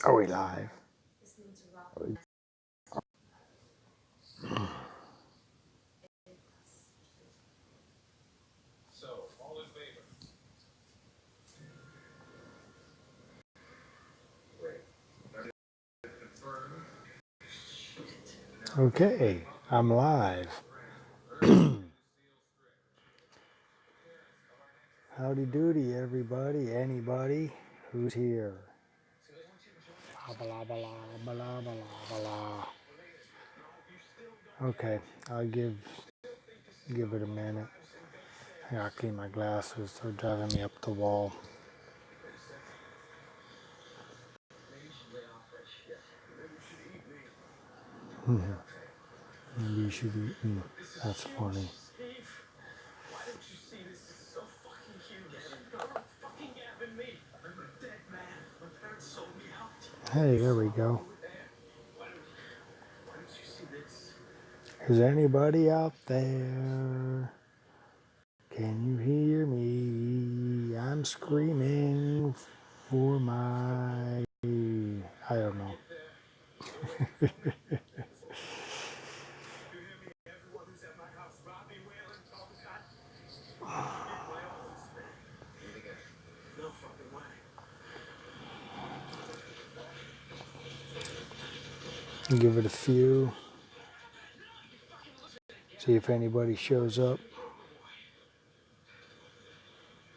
Are we live? Okay, I'm live. Howdy doody, everybody, anybody who's here. Blah, blah, blah, blah, blah, blah, blah. Okay, I'll give it a minute. I gotta clean my glasses, they're driving me up the wall. Maybe you should eat me. That's funny. Hey, there we go. Is anybody out there? Can you hear me? I'm screaming for my... I don't know. Give it a few. See if anybody shows up.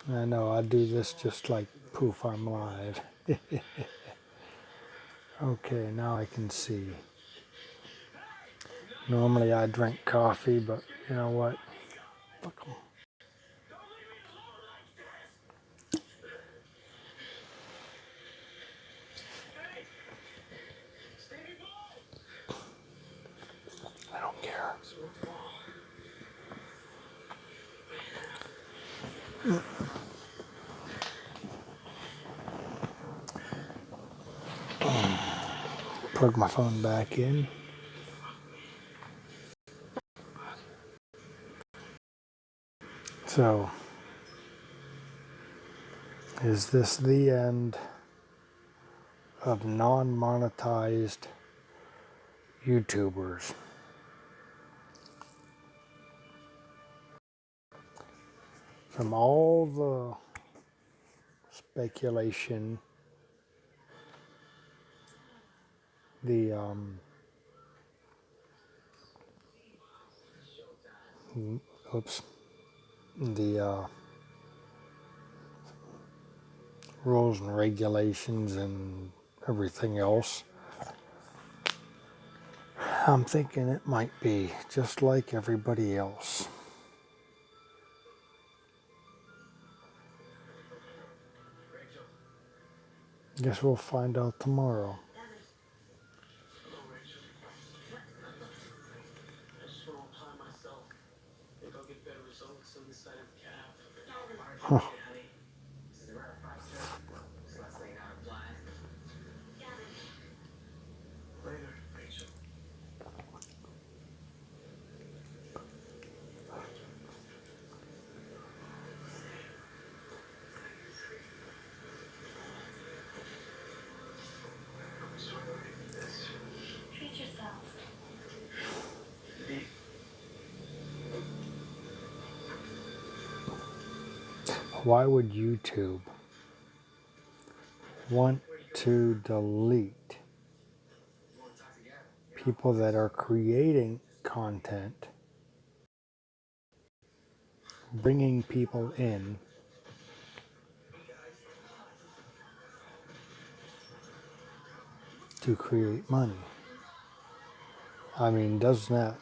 I know, I do this just like poof, I'm live. Okay, now I can see. Normally I drink coffee, but you know what? Fuck 'em. I don't care. Plug my phone back in. So, is this the end of non-monetized YouTubers? From all the speculation, the the rules and regulations and everything else, I'm thinking it might be just like everybody else. Guess we'll find out tomorrow. Huh. Why would YouTube want to delete people that are creating content, bringing people in to create money? I mean, doesn't that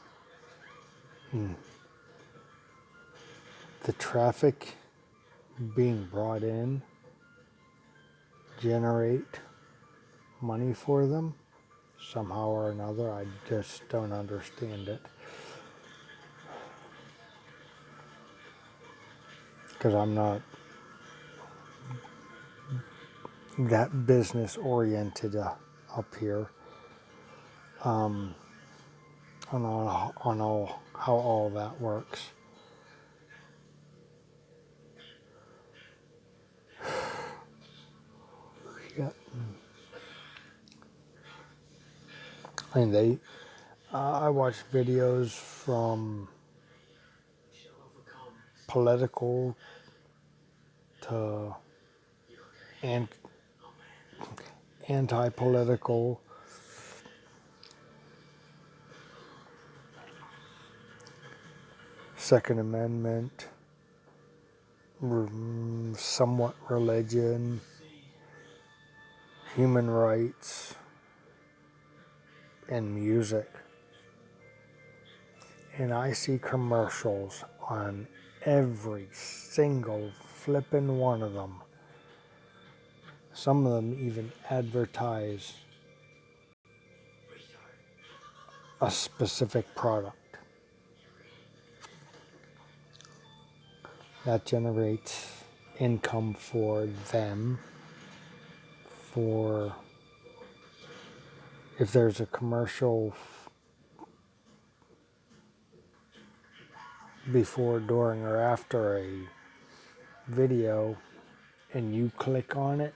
the traffic being brought in generate money for them somehow or another? I just don't understand it, because I'm not that business oriented up here on all how all that works. Yeah. And I watch videos from political to anti-political, Second Amendment, somewhat religion, human rights, and music. And I see commercials on every single flippin' one of them. Some of them even advertise a specific product. That generates income for them. For if there's a commercial before, during, or after a video and you click on it,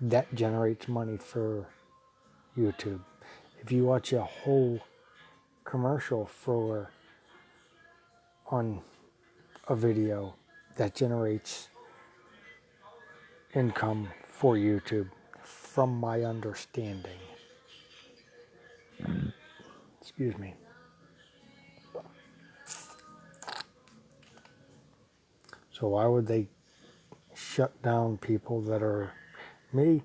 that generates money for YouTube. If you watch a whole commercial on a video, that generates income for YouTube, from my understanding. Excuse me. So why would they shut down people that are me?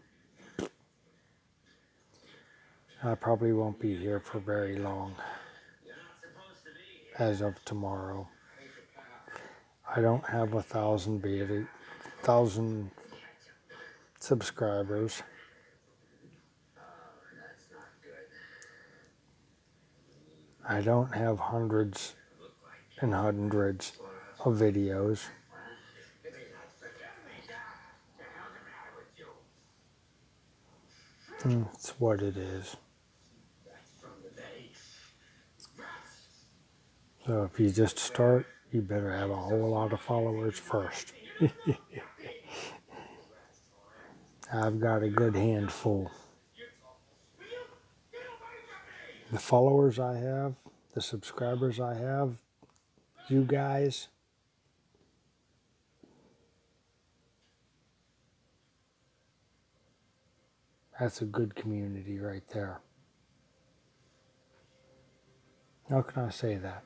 I probably won't be here for very long. As of tomorrow, I don't have 1,000 subscribers. I don't have hundreds and hundreds of videos. It's what it is. So if you just start, you better have a whole lot of followers first. I've got a good handful. The followers I have, the subscribers I have, you guys, that's a good community right there. How can I say that?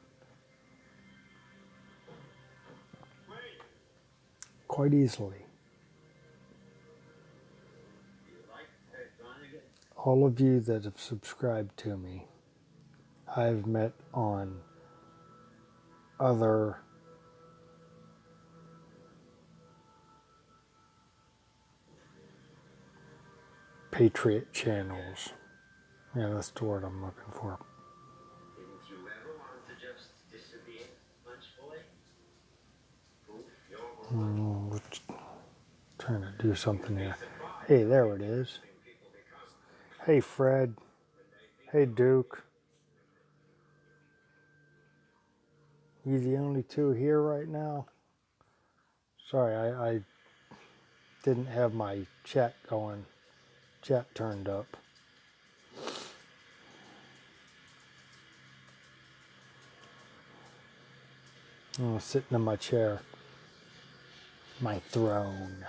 Quite easily. All of you that have subscribed to me, I've met on other Patriot channels. Yeah, that's the word I'm looking for. Didn't you ever want to just disappear, lunch boy? Trying to do something here. Hey, there it is. Hey, Fred. Hey, Duke. You the only two here right now? Sorry, I didn't have my chat turned up. I'm sitting in my chair, my throne.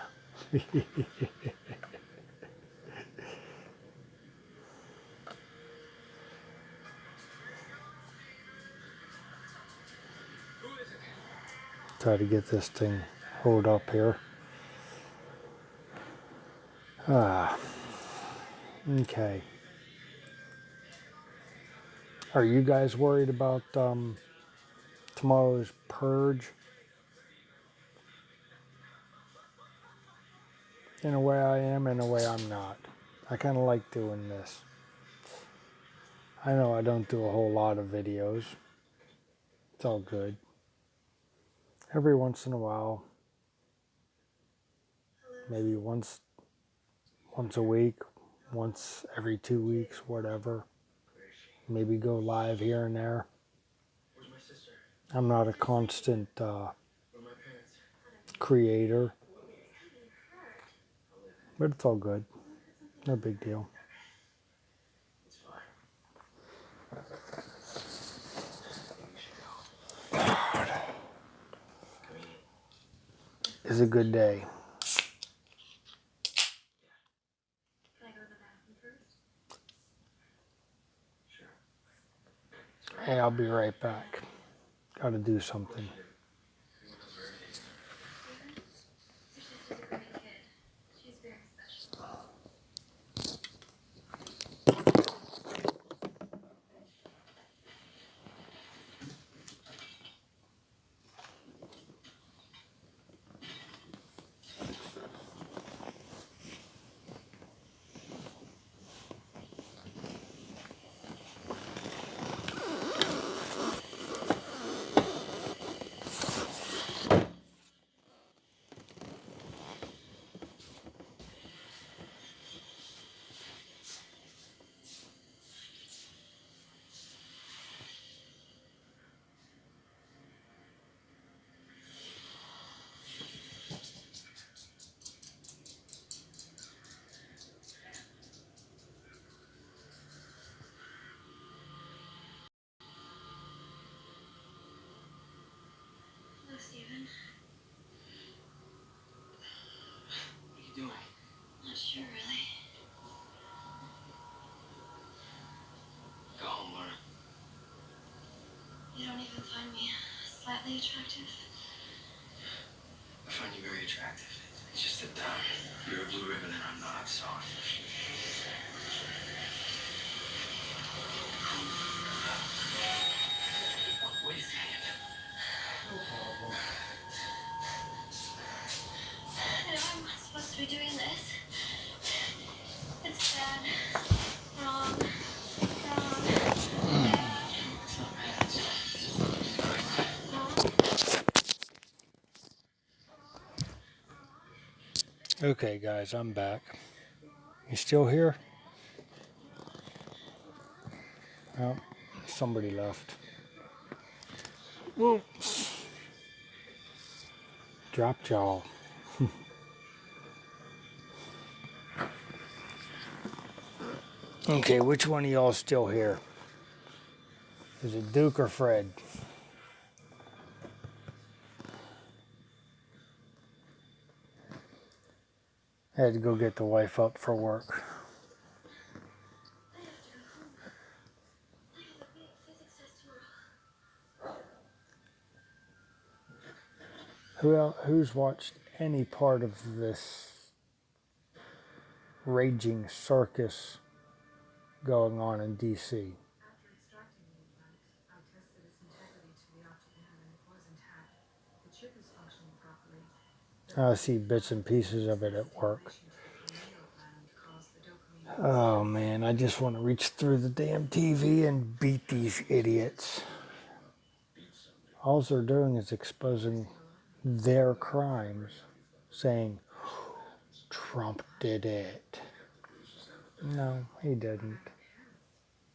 Try to get this thing hold up here. Okay. Are you guys worried about tomorrow's purge? In a way I am, in a way I'm not. I kind of like doing this. I know I don't do a whole lot of videos. It's all good. Every once in a while, maybe once a week, once every 2 weeks, whatever. Maybe go live here and there. I'm not a constant creator. But it's all good. No big deal. It's fine. I mean, It's a good day. can I go to the bathroom first? Sure. Hey, I'll be right back. Gotta do something. Steven? Your sister's a great kid. She's very special. Hello, Steven. What are you doing? Not sure, really. Go home, Laura. You don't even find me slightly attractive. I find you very attractive. It's just that you're a blue ribbon and I'm not, so. Wait a second. I know I'm not supposed to be doing this. It's bad. Wrong. Wrong. Bad. It's not bad. It's good. Wrong. Okay, guys, I'm back. You still here? Oh, somebody left. Whoops. Drop jaw. Okay, which one of y'all is still here? Is it Duke or Fred? I had to go get the wife up for work. I have to go home. I have a big physics test tomorrow. Who's watched any part of this raging circus going on in DC? After extracting the implant, I tested its integrity to the optiband and it was intact. The chip is functioning properly. I see bits and pieces of it at work. Stimulation to the pineal gland caused the dopamine. Oh man, I just want to reach through the damn TV and beat these idiots. All they're doing is exposing their crimes, saying Trump did it. No, he didn't.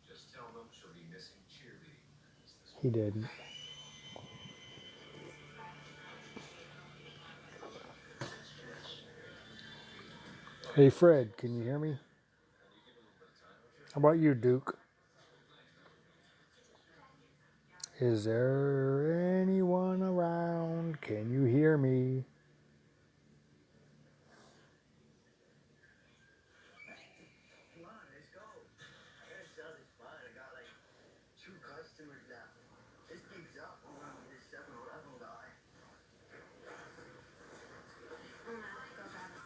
Just tell them she'll be missing cheerleading. He didn't. Hey Fred, can you hear me? How about you, Duke? Is there anyone around? Can you hear me? Come on, let's go. This does is fun. I got like 2 customers now. This keeps up. I'm gonna be this 7-Eleven guy. I'm gonna have to go grab a snack.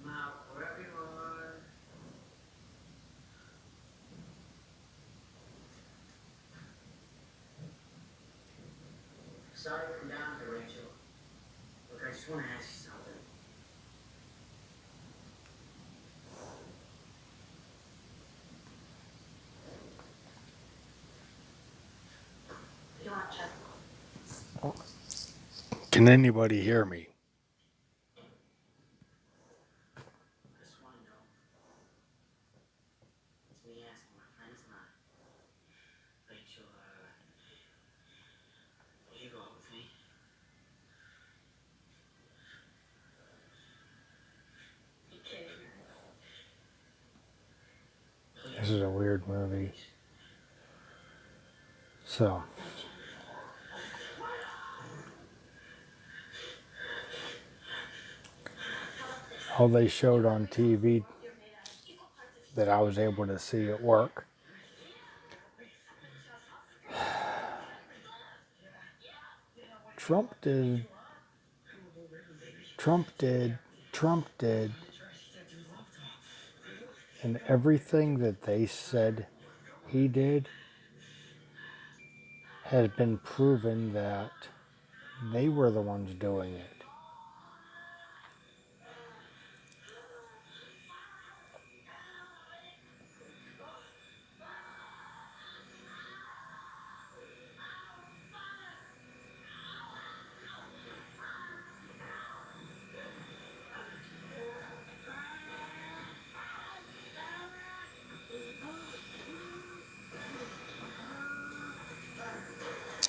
Mouth, wherever you are. Sorry to come down here, Rachel. Look, I just want to ask you something. You want Chuck? Can anybody hear me? Peninsula. Rachel, will you go out with me? You kidding, right? This is a weird movie. So, all they showed on TV that I was able to see at work, Trump did, Trump did, Trump did, and everything that they said he did has been proven that they were the ones doing it.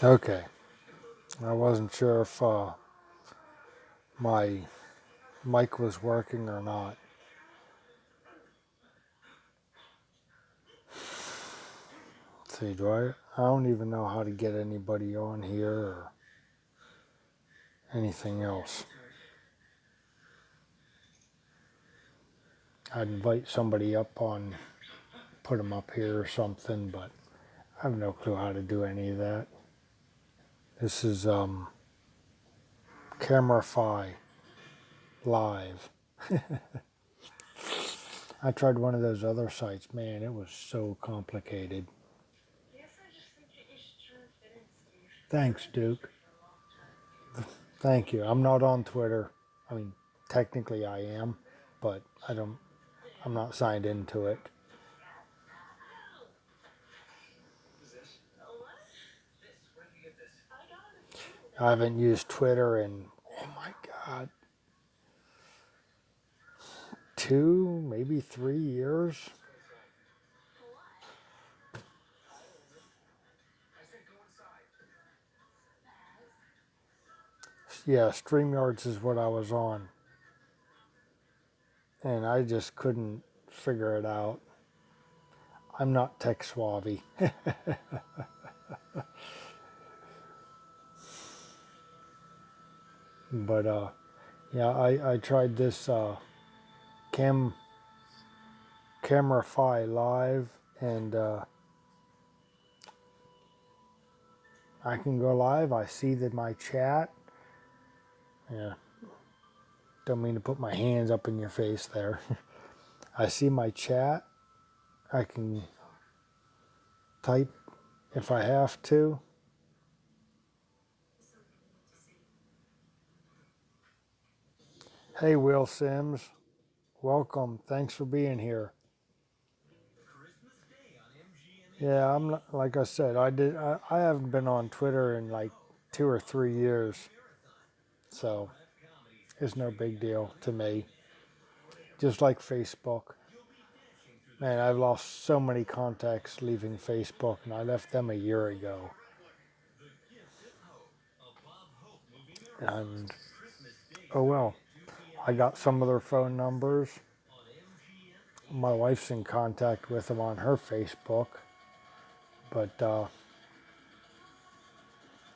Okay, I wasn't sure if my mic was working or not. Let's see, I don't even know how to get anybody on here or anything else. I'd invite somebody up on, put them up here or something, but I have no clue how to do any of that. This is CameraFi Live. I tried one of those other sites. Man, it was so complicated. Thanks, Duke. Thank you. I'm not on Twitter. I mean, technically I am, but I'm not signed into it. I haven't used Twitter in, oh my God, 2, maybe 3 years. Yeah, StreamYards is what I was on. And I just couldn't figure it out. I'm not tech savvy. But yeah, I tried this CameraFi Live, and I can go live. I see that my chat. Yeah, don't mean to put my hands up in your face there. I see my chat. I can type if I have to. Hey, Will Sims, welcome. Thanks for being here. Yeah, I'm not, like I said, I haven't been on Twitter in like 2 or 3 years, so it's no big deal to me. Just like Facebook. Man, I've lost so many contacts leaving Facebook, and I left them a year ago. And oh well, I got some of their phone numbers. My wife's in contact with them on her Facebook, but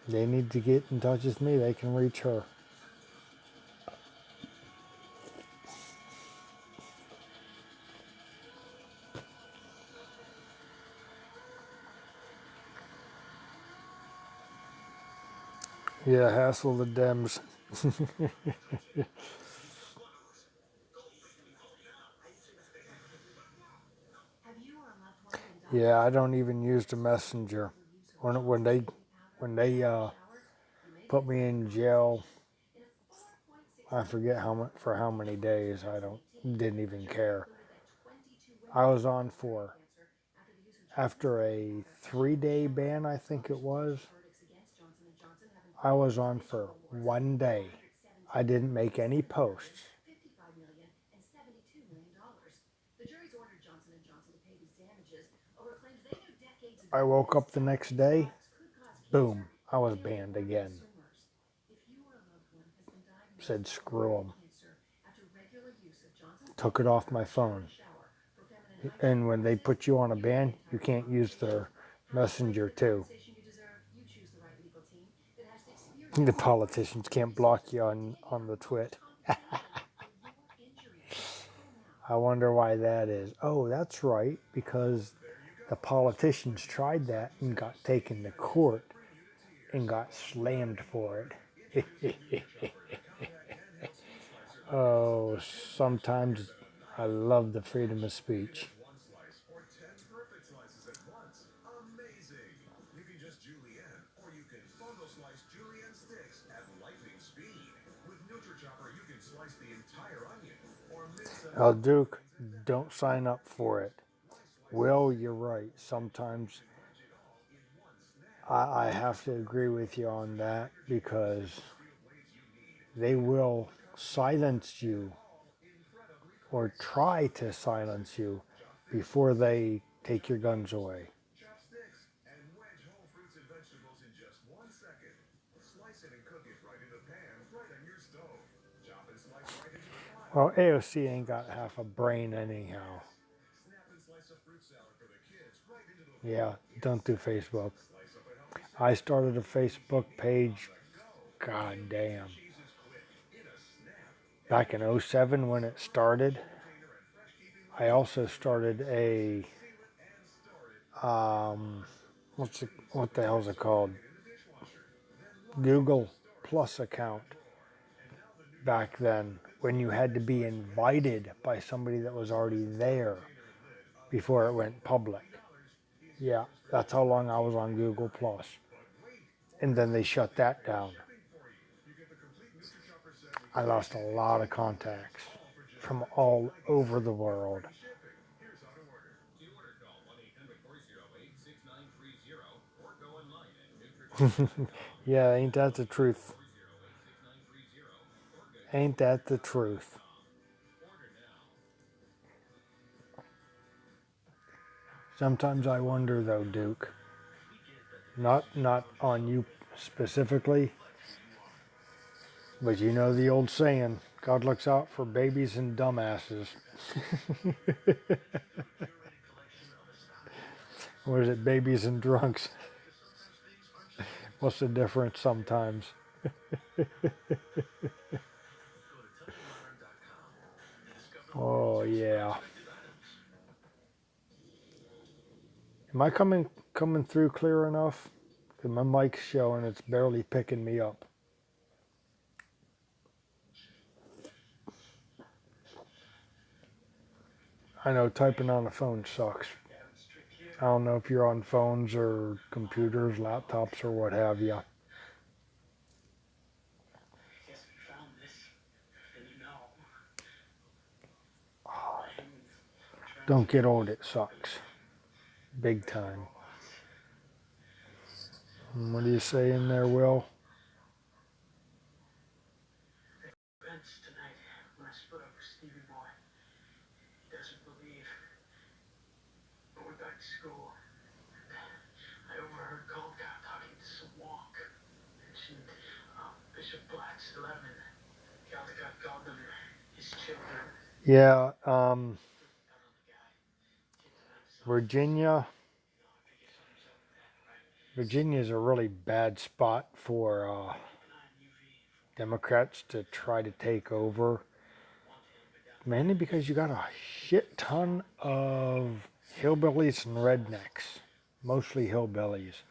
they need to get in touch with me. They can reach her. Yeah, hassle the Dems. Yeah, I don't even use the messenger. When they put me in jail, I forget for how many days. Didn't even care. I was on for, after a 3-day ban, I think it was. I was on for 1 day. I didn't make any posts. I woke up the next day, boom, I was banned again. Said screw them. Took it off my phone. And when they put you on a ban, you can't use their messenger too. The politicians can't block you on the twit. I wonder why that is. Oh, that's right, because the politicians tried that and got taken to court and got slammed for it. Oh, sometimes I love the freedom of speech. Amazing! You can just julienne, or you can bundle slice julienne sticks at lightning speed. With NutriChopper, you can slice the entire onion, or mince up Oh, Duke, don't sign up for it. Well, you're right. Sometimes I have to agree with you on that because they will silence you or try to silence you before they take your guns away. chopsticks and wedge whole fruits and vegetables in just 1 second. Slice it and cook it right in the pan, right on your stove. Chop and slice right into the pile. Well, AOC ain't got half a brain anyhow. Snap and slice a fruit salad for the kids right into the Yeah, don't do Facebook. slice up a healthy I started a Facebook page, god damn, cheese is quick in a snap. back in '07 when it started. I also started a, what the hell is it called? Google Plus account back then when you had to be invited by somebody that was already there before it went public. Yeah, that's how long I was on Google Plus. And then they shut that down. I lost a lot of contacts from all over the world. Here's how to order. To order, call 1-800-408-6930 or go online at nutrichopper.com. Yeah, ain't that the truth? 408-6930 or go to Ain't that the truth? order now. Sometimes I wonder though, Duke, not on you specifically, but you know the old saying, God looks out for babies and dumbasses. Or is it babies and drunks? What's the difference sometimes? Oh yeah. Am I coming through clear enough? Because my mic's showing it's barely picking me up. I know typing on a phone sucks. I don't know if you're on phones or computers, laptops, or what have you. Yes, we found this. Then you know. Don't get old, it sucks. Big time. What are you saying there, Will? Events tonight when I split up with Stevie Boy. He doesn't believe. I went back to school. I overheard Goldcott talking to some wonk. Mentioned Bishop Black's 11. Goldcott called them his children. Yeah, Got on the guy. Kids knives off. Virginia. No, I figured something's up with that, right? Virginia's a really bad spot for Keep an eye on UV. Democrats to try to take over. Mainly because you got a shit ton of hillbillies and rednecks. Mostly hillbillies.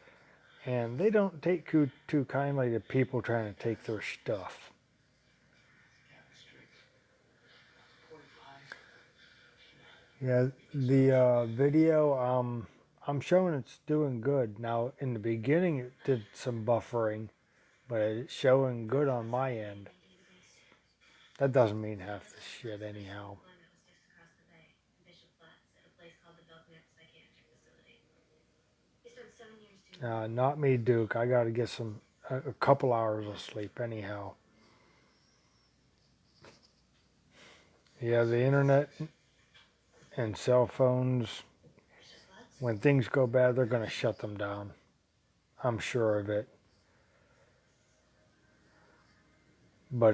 And they don't take too kindly to people trying to take their stuff. Yeah, the video, I'm showing it's doing good. Now, in the beginning, it did some buffering, but it's showing good on my end. That doesn't mean half the shit anyhow. Not me, Duke. I got to get a couple hours of sleep anyhow. Yeah, the internet and cell phones When things go bad, they're going to shut them down. I'm sure of it. But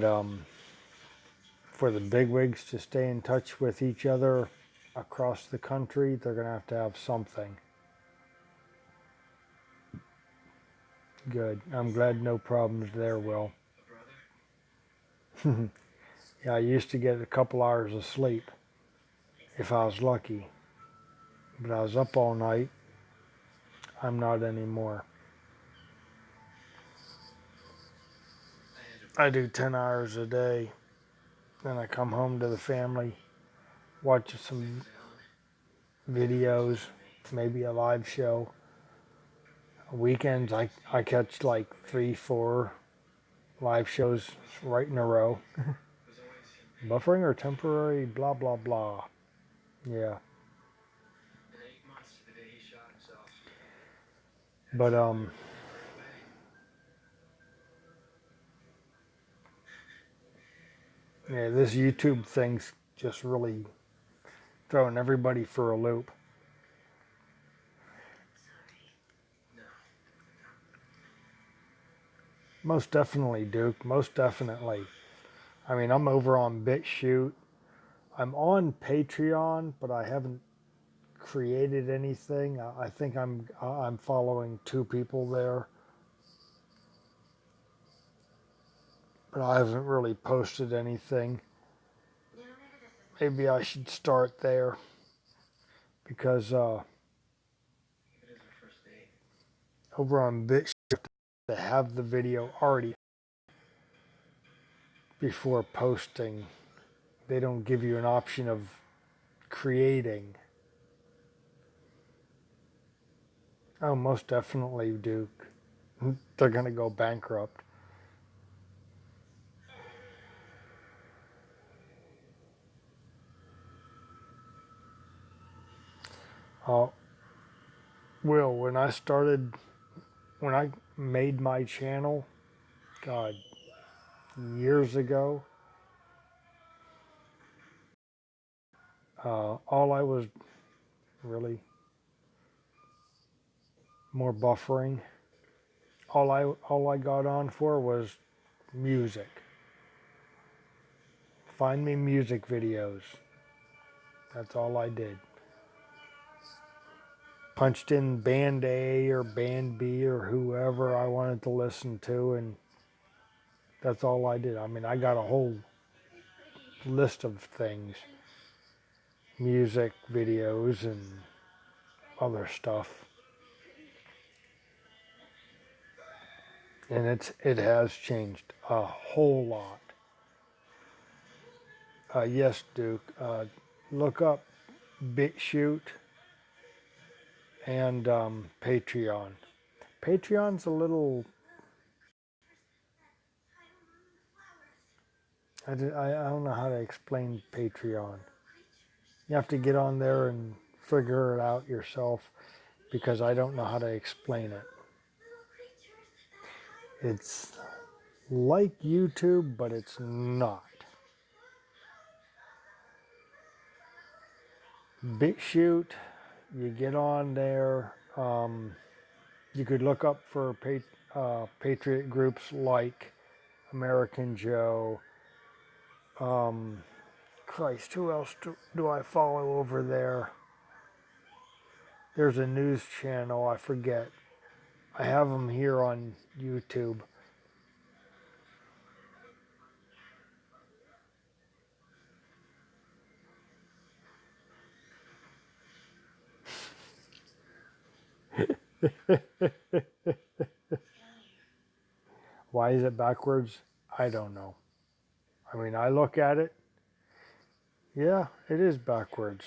for the bigwigs to stay in touch with each other across the country, they're going to have something. Good. I'm glad no problems there, Will. Yeah, I used to get a couple hours of sleep if I was lucky. But I was up all night. I'm not anymore. I do 10 hours a day. Then I come home to the family, watch some videos, maybe a live show. Weekends, I catch like 3, 4 live shows right in a row. Buffering or temporary, blah, blah, blah. Yeah. But, yeah, this YouTube thing's just really throwing everybody for a loop. Most definitely, Duke. Most definitely. I mean, I'm over on BitChute. I'm on Patreon, but I haven't created anything. I think I'm following 2 people there, but I haven't really posted anything. Maybe I should start there because over on BitChute they have the video already before posting. They don't give you an option of creating. Oh, most definitely, Duke. They're gonna go bankrupt. Oh, Will, when I made my channel, God, years ago, all I was really more buffering. All I got on for was music. Find me music videos. That's all I did. Punched in band A or band B or whoever I wanted to listen to, and that's all I did. I mean, I got a whole list of things, music videos and other stuff. And it has changed a whole lot. Yes, Duke. Look up BitChute and Patreon. Patreon's a little. I don't know how to explain Patreon. You have to get on there and figure it out yourself because I don't know how to explain it. It's like YouTube, but it's not. BitChute, you get on there. You could look up for patriot groups like American Joe. Christ, who else do I follow over there? There's a news channel, I forget. I have them here on YouTube. Why is it backwards? I don't know. I mean, I look at it. Yeah, it is backwards.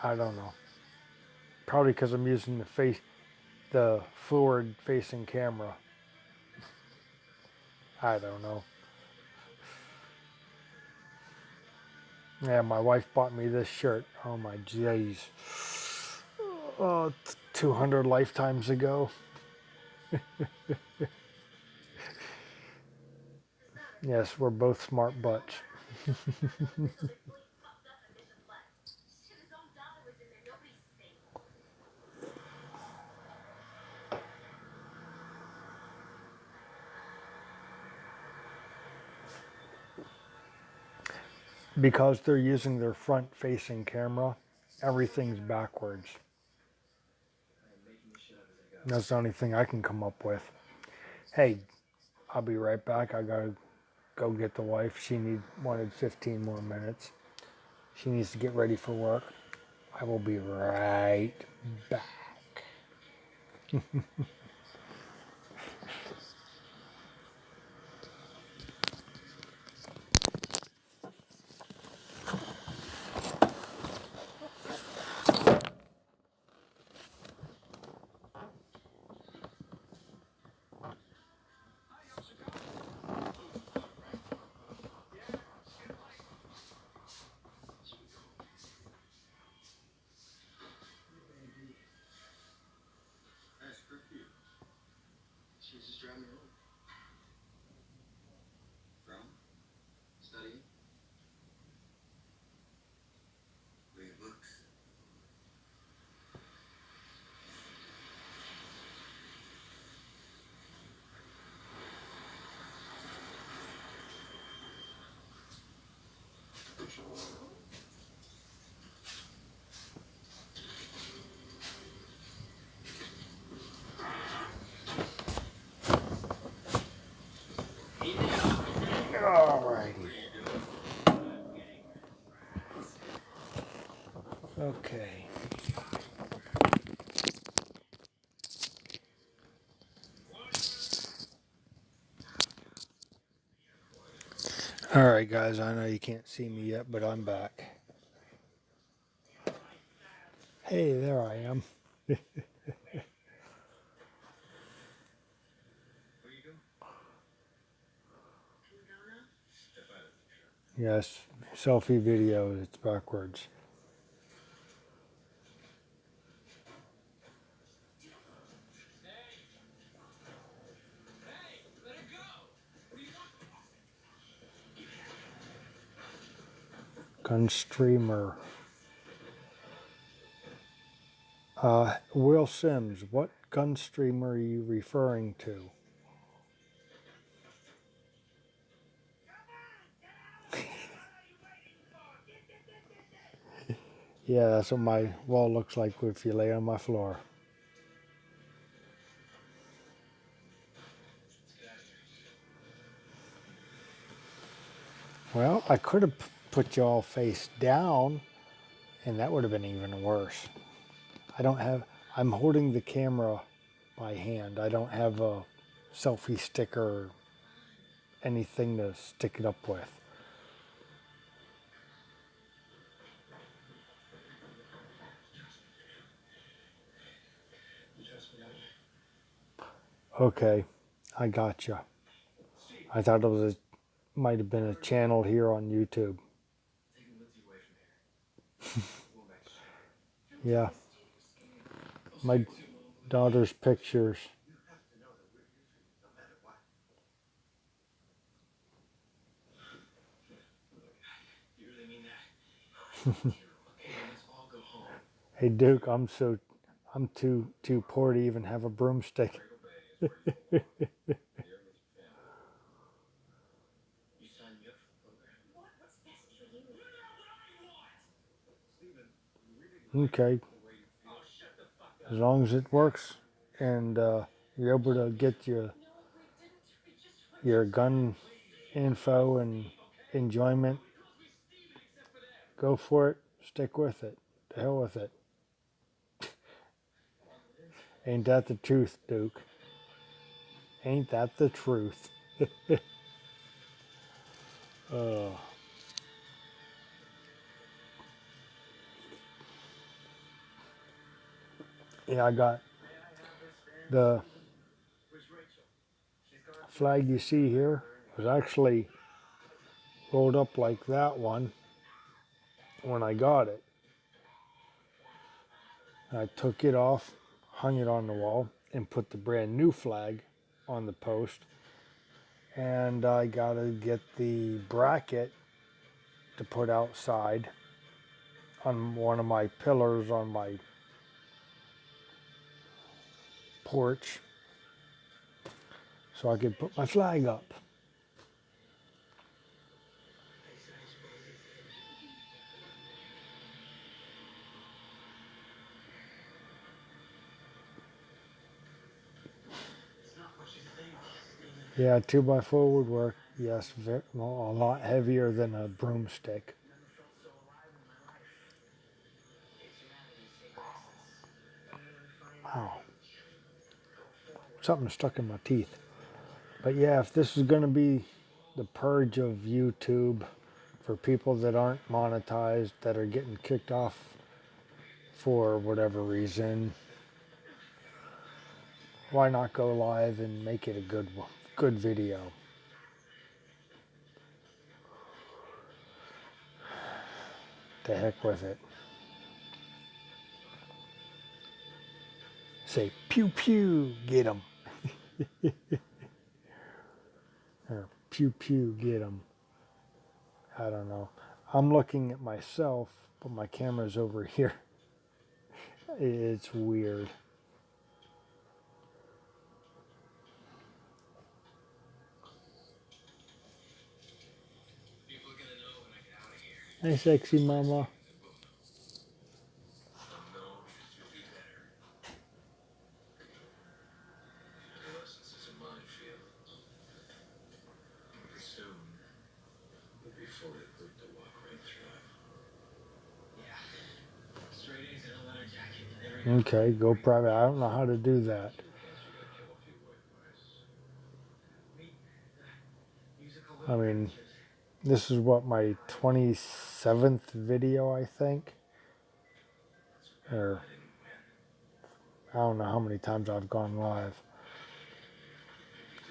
I don't know. Probably because I'm using the forward-facing camera. I don't know. Yeah, my wife bought me this shirt. Oh my jeez. 200 lifetimes ago. Yes, we're both smart butts. Because they're using their front facing camera, everything's backwards. That's the only thing I can come up with. Hey, I'll be right back. I gotta go get the wife. She wanted 15 more minutes. She needs to get ready for work. I will be right back. Nice curfew. She was just driving me home. From? Studying? Reading books. Alrighty. Okay. Alright, guys, I know you can't see me yet, but I'm back. Hey, there I am. Where you go? Can we go now? Step out of the truck. Yes, selfie video, it's backwards. Hey, let her go. What do you want? Gun streamer. Will Sims, what gun streamer are you referring to? Yeah, that's what my wall looks like if you lay on my floor. Well, I could have put you all face down, and that would have been even worse. I'm holding the camera by hand. I don't have a selfie stick or anything to stick it up with. You trust me, don't you? Okay, I gotcha. I thought might have been a channel here on YouTube. Take him with you away from here. We'll go back to street. Yeah, I'll my see you soon, Mom. daughter's pictures. You have to know that we're here for you, no matter what. You really mean that? Okay, then let's all go home. Hey Duke, I'm too poor to even have a broomstick. Cradle Bay is where you belong. Here with your family. You signed me up for the program. What's best for you? You know what I want! Steven, you really like Okay, the way you feel. Oh, shut the fuck up. as long as it works and you're able to get No, we didn't. We just went your to gun info and enjoyment, Nobody calls me Steven except for them. go for it, stick with it. The hell with it. Ain't that the truth, Duke? Ain't that the truth? Oh. Yeah, I got May I have this stand? the Where's Rachel? She's gone through flag you see here was actually rolled up like that one when I got it. I took it off, hung it on the wall, and put the brand new flag on the post. And I gotta get the bracket to put outside on one of my pillars on my porch so I could put my flag up. I suppose Yeah, 2x4 would work. Yes, well, a lot heavier than a broomstick. Never felt so alive in my life. It's humanity's sacred essence. Wow, Go forward. something stuck in my teeth. But yeah, if this is going to be the purge of YouTube for people that aren't monetized, that are getting kicked off for whatever reason, why not go live and make it a good video? The heck with it. Say pew pew, get 'em. Or pew pew, get 'em. I don't know. I'm looking at myself, but my camera's over here. It's weird. People are gonna know when I get out of here. Hey, sexy mama. They'll know because you'll be there. Adolescence is a minefield. But soon, we'll be fully equipped to walk right through it. Yeah. Straight A's and a leather jacket. There we go. Okay, go private. I don't know how to do that. Plus, you gotta kill a few white mice. Meet the musical I little mean, creatures. this is what, my 27th video, I think? That's a battle Or I didn't win. I don't know how many times I've gone live.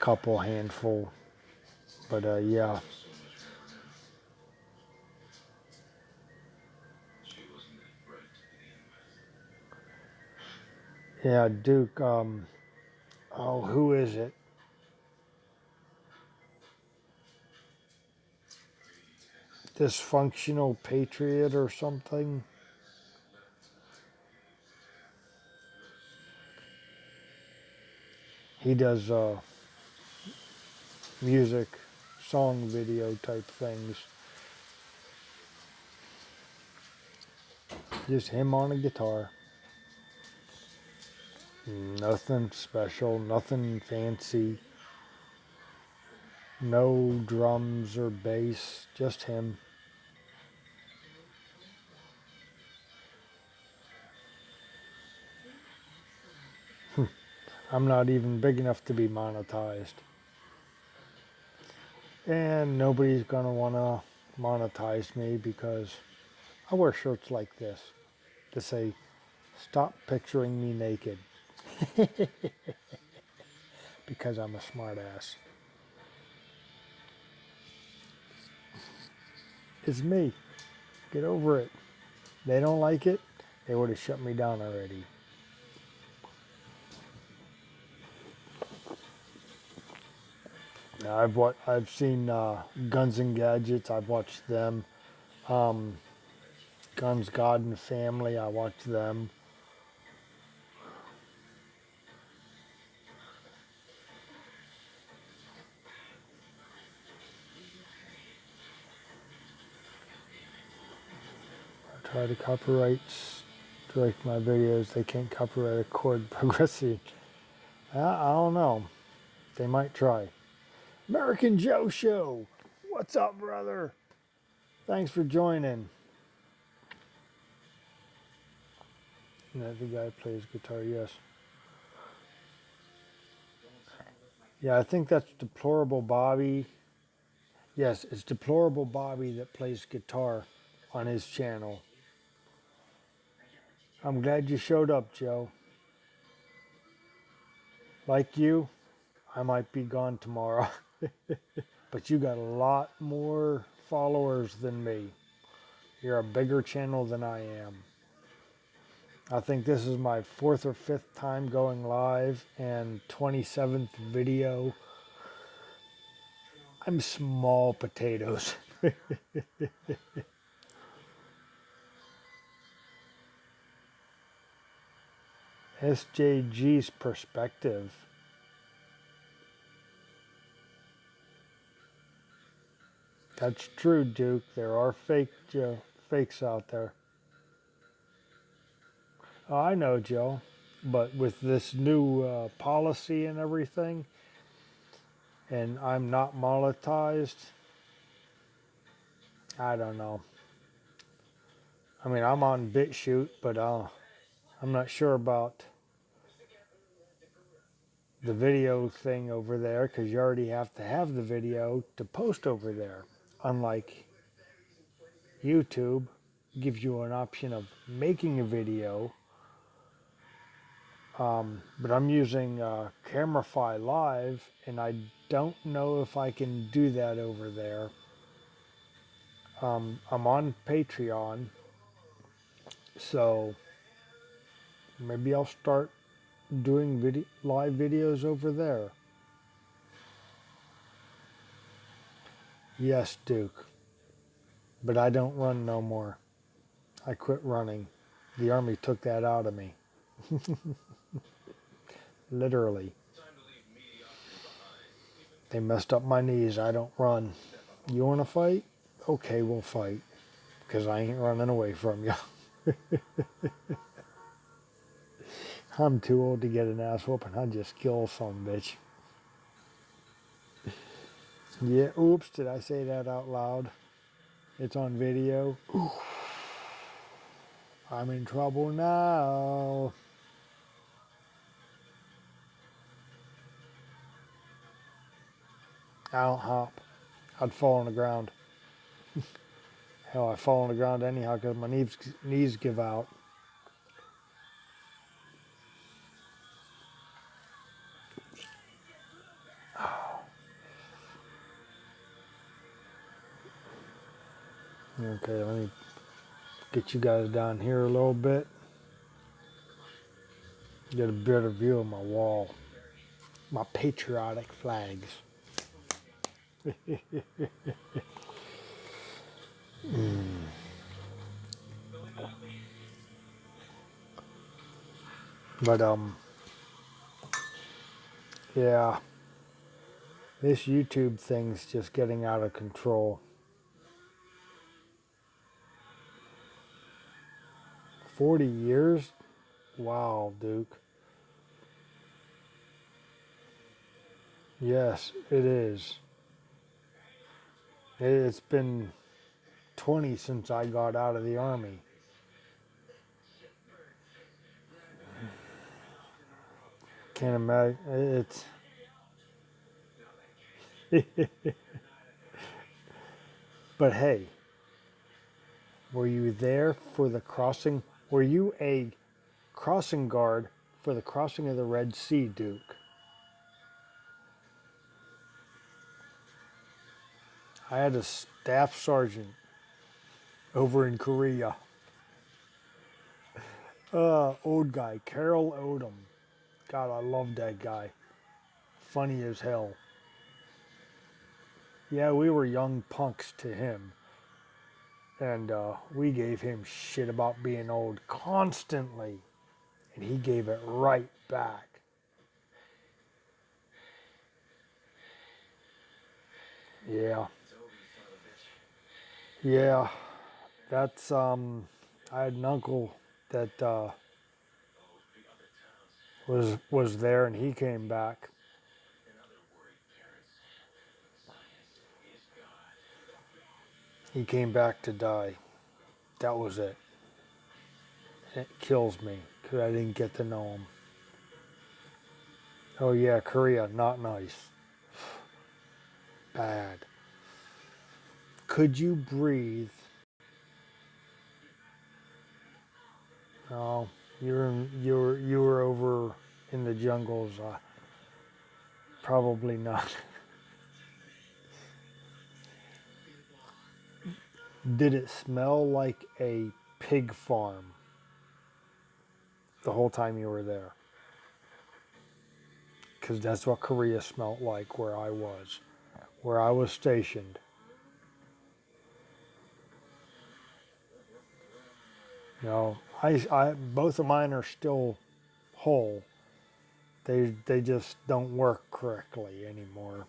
Couple, handful. But yeah. So much more now. She wasn't that bright to begin with. Yeah, Duke, oh, who is it? Dysfunctional Patriot or something? He does music, song video type things. Just him on a guitar. Nothing special, nothing fancy. No drums or bass, just him. I'm not even big enough to be monetized. And nobody's gonna wanna monetize me because I wear shirts like this to say, stop picturing me naked. Because I'm a smartass. It's me. Get over it. They don't like it, they would have shut me down already. Now, I've seen Guns and Gadgets. I've watched them. Guns, God, and Family. I watched them. I try to copyright strike my videos. They can't copyright record progressive. I don't know. They might try. American Joe Show. What's up, brother? Thanks for joining. The guy plays guitar, yes. Yeah, I think that's Deplorable Bobby. Yes, it's Deplorable Bobby that plays guitar on his channel. I'm glad you showed up, Joe. Like you, I might be gone tomorrow. But you got a lot more followers than me. You're a bigger channel than I am. I think this is my 4th or 5th time going live and 27th video. I'm small potatoes. SJG's perspective. That's true, Duke. There are fakes out there. Oh, I know, Joe. But with this new policy and everything, and I'm not monetized, I don't know. I mean, I'm on BitChute, but I'm not sure about the video thing over there because you already have to have the video to post over there. Unlike YouTube, gives you an option of making a video. But I'm using CameraFi Live, and I don't know if I can do that over there. I'm on Patreon, so maybe I'll start doing live videos over there. Yes, Duke, but I don't run no more. I quit running. The Army took that out of me. Literally. They messed up my knees. I don't run. You want to fight? Okay, we'll fight. Because I ain't running away from you. I'm too old to get an ass whooping. I'd just kill some bitch. Yeah, oops, did I say that out loud? It's on video. I'm in trouble now. I don't hop. I'd fall on the ground. Hell, I fall on the ground anyhow because my knees give out. Okay, let me get you guys down here a little bit. Get a better view of my wall. My patriotic flags. But yeah, this YouTube thing's just getting out of control. 40 years? Wow, Duke. Yes, it is. It's been 20 since I got out of the Army. Can't imagine. But hey, were you there for the crossing? Were you a crossing guard for the crossing of the Red Sea, Duke? I had a staff sergeant over in Korea. Old guy, Carol Odom. God, I love that guy. Funny as hell. Yeah, we were young punks to him. And we gave him shit about being old constantly. And he gave it right back. Yeah. Yeah. That's, I had an uncle that was there and he came back. He came back to die. That was it. It kills me because I didn't get to know him. Oh yeah, Korea, not nice. Bad. Could you breathe? Oh, you were over in the jungles. Probably not. Did it smell like a pig farm the whole time you were there? Because that's what Korea smelled like where I was stationed. No, both of mine are still whole. They just don't work correctly anymore.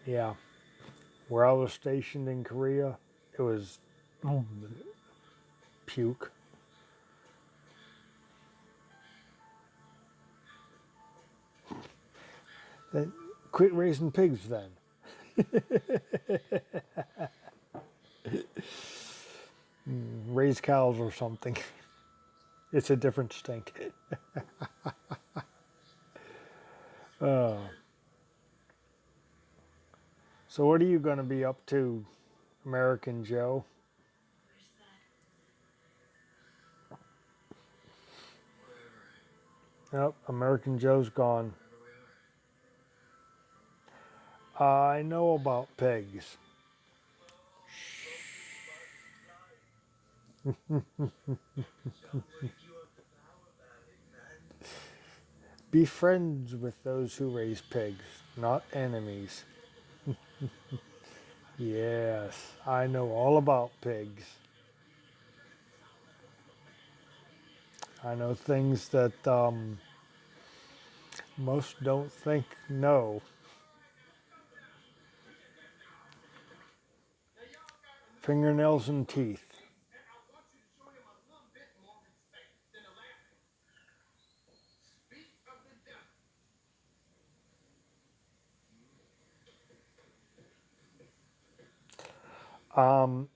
Yeah, where I was stationed in Korea, it was puke. Then quit raising pigs then. Raise cows or something. It's a different stink. Uh, so what are you going to be up to, American Joe? Where's that? Wherever. Yep, American Joe's gone. Wherever we are. I know about pigs. Shall wake you up now about it, man. Be friends with those who raise pigs, not enemies. Yes, I know all about pigs. I know things that most don't think know. Now y'all got a new Fingernails and teeth. and I want you to show him a little bit more respect than the last one. Speak of the devil.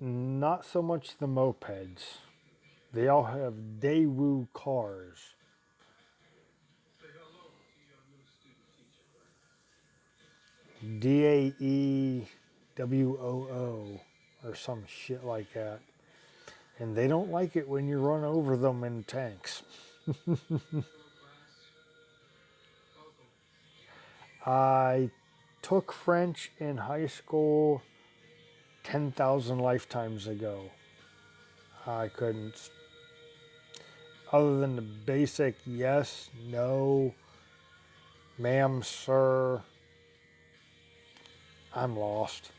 Not so much the mopeds. They all have Daewoo cars. Say hello to your new student teacher, Daewoo or some shit like that. And they don't like it when you run over them in tanks. Hello, class. Welcome. I took French in high school 10,000 lifetimes ago. I couldn't, other than the basic yes, no, ma'am, sir, I'm lost.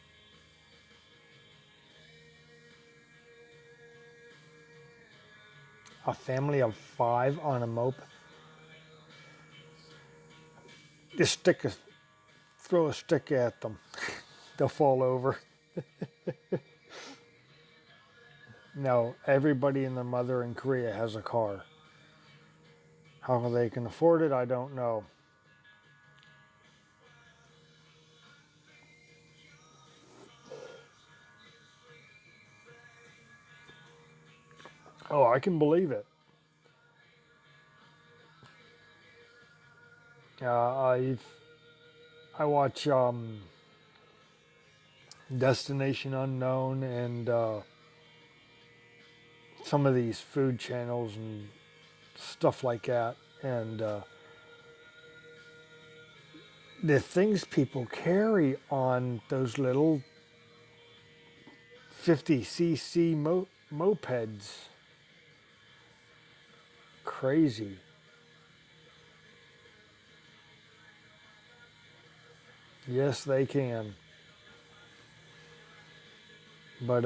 A family of 5 on a moped. Just throw a stick at them. They'll fall over. No, everybody and their mother in Korea has a car. How they can afford it, I don't know. Oh, I can believe it. I watch Destination Unknown and some of these food channels and stuff like that, and the things people carry on those little 50cc mopeds, crazy. Yes, they can. But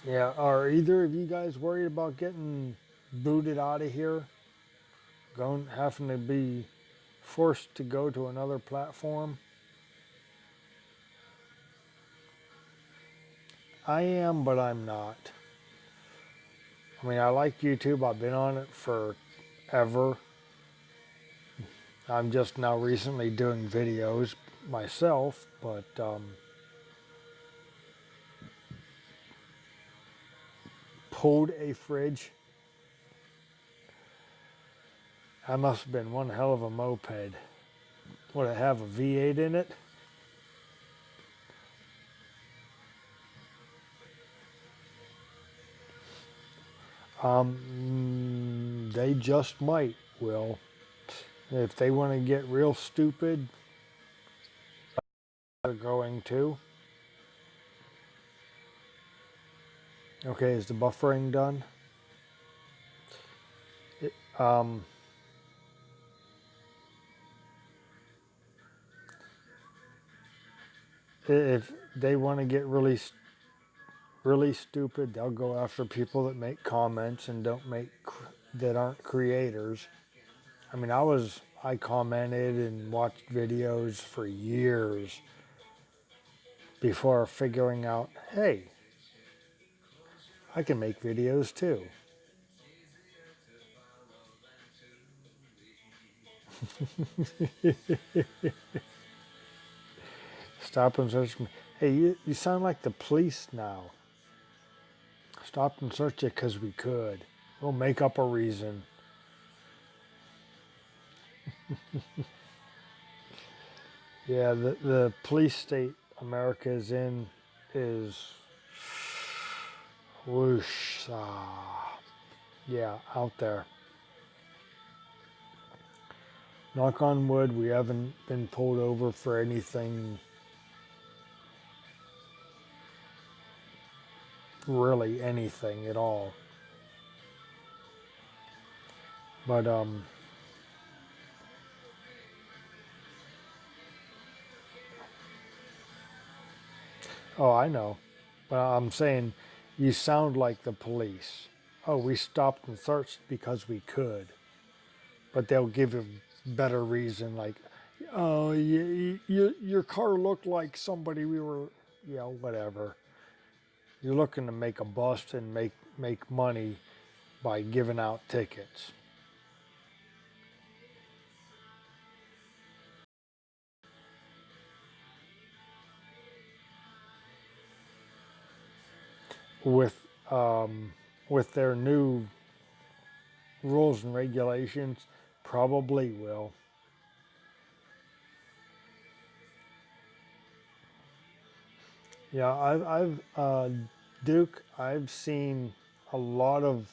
yeah, are either of you guys worried about getting booted out of here? Having to be forced to go to another platform? I am, but I'm not. I mean, I like YouTube. I've been on it forever. I'm just now recently doing videos myself, but pulled a fridge. That must have been one hell of a moped. Would it have a V8 in it? They just might, Will. If they want to get real stupid, they're going to. Okay, is the buffering done? It, if they want to get really stupid, they'll go after people that make comments and that aren't creators. I mean, I commented and watched videos for years before figuring out, hey, I can make videos too. Stop and search me. Hey, you sound like the police now. Stopped and searched it because we could. We'll make up a reason. Yeah, the police state America is in is whoosh. Yeah, out there. Knock on wood, we haven't been pulled over for anything, really anything at all. But oh, I know. But I'm saying you sound like the police. Oh, we stopped and searched because we could. But they'll give a better reason, like, oh, your car looked like somebody we were, whatever. You're looking to make a bust and make money by giving out tickets. With with their new rules and regulations, probably will. Yeah, I've Duke. I've seen a lot of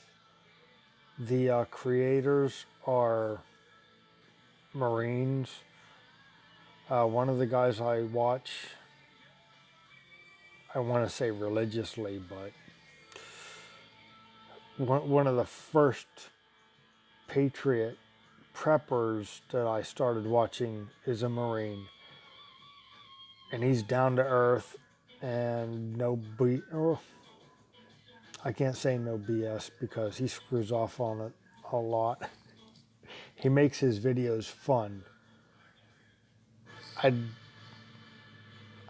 the creators are Marines. One of the guys I watch, I want to say religiously, but one of the first Patriot preppers that I started watching is a Marine, and he's down to earth and oh, I can't say no BS because he screws off on it a lot. He makes his videos fun. I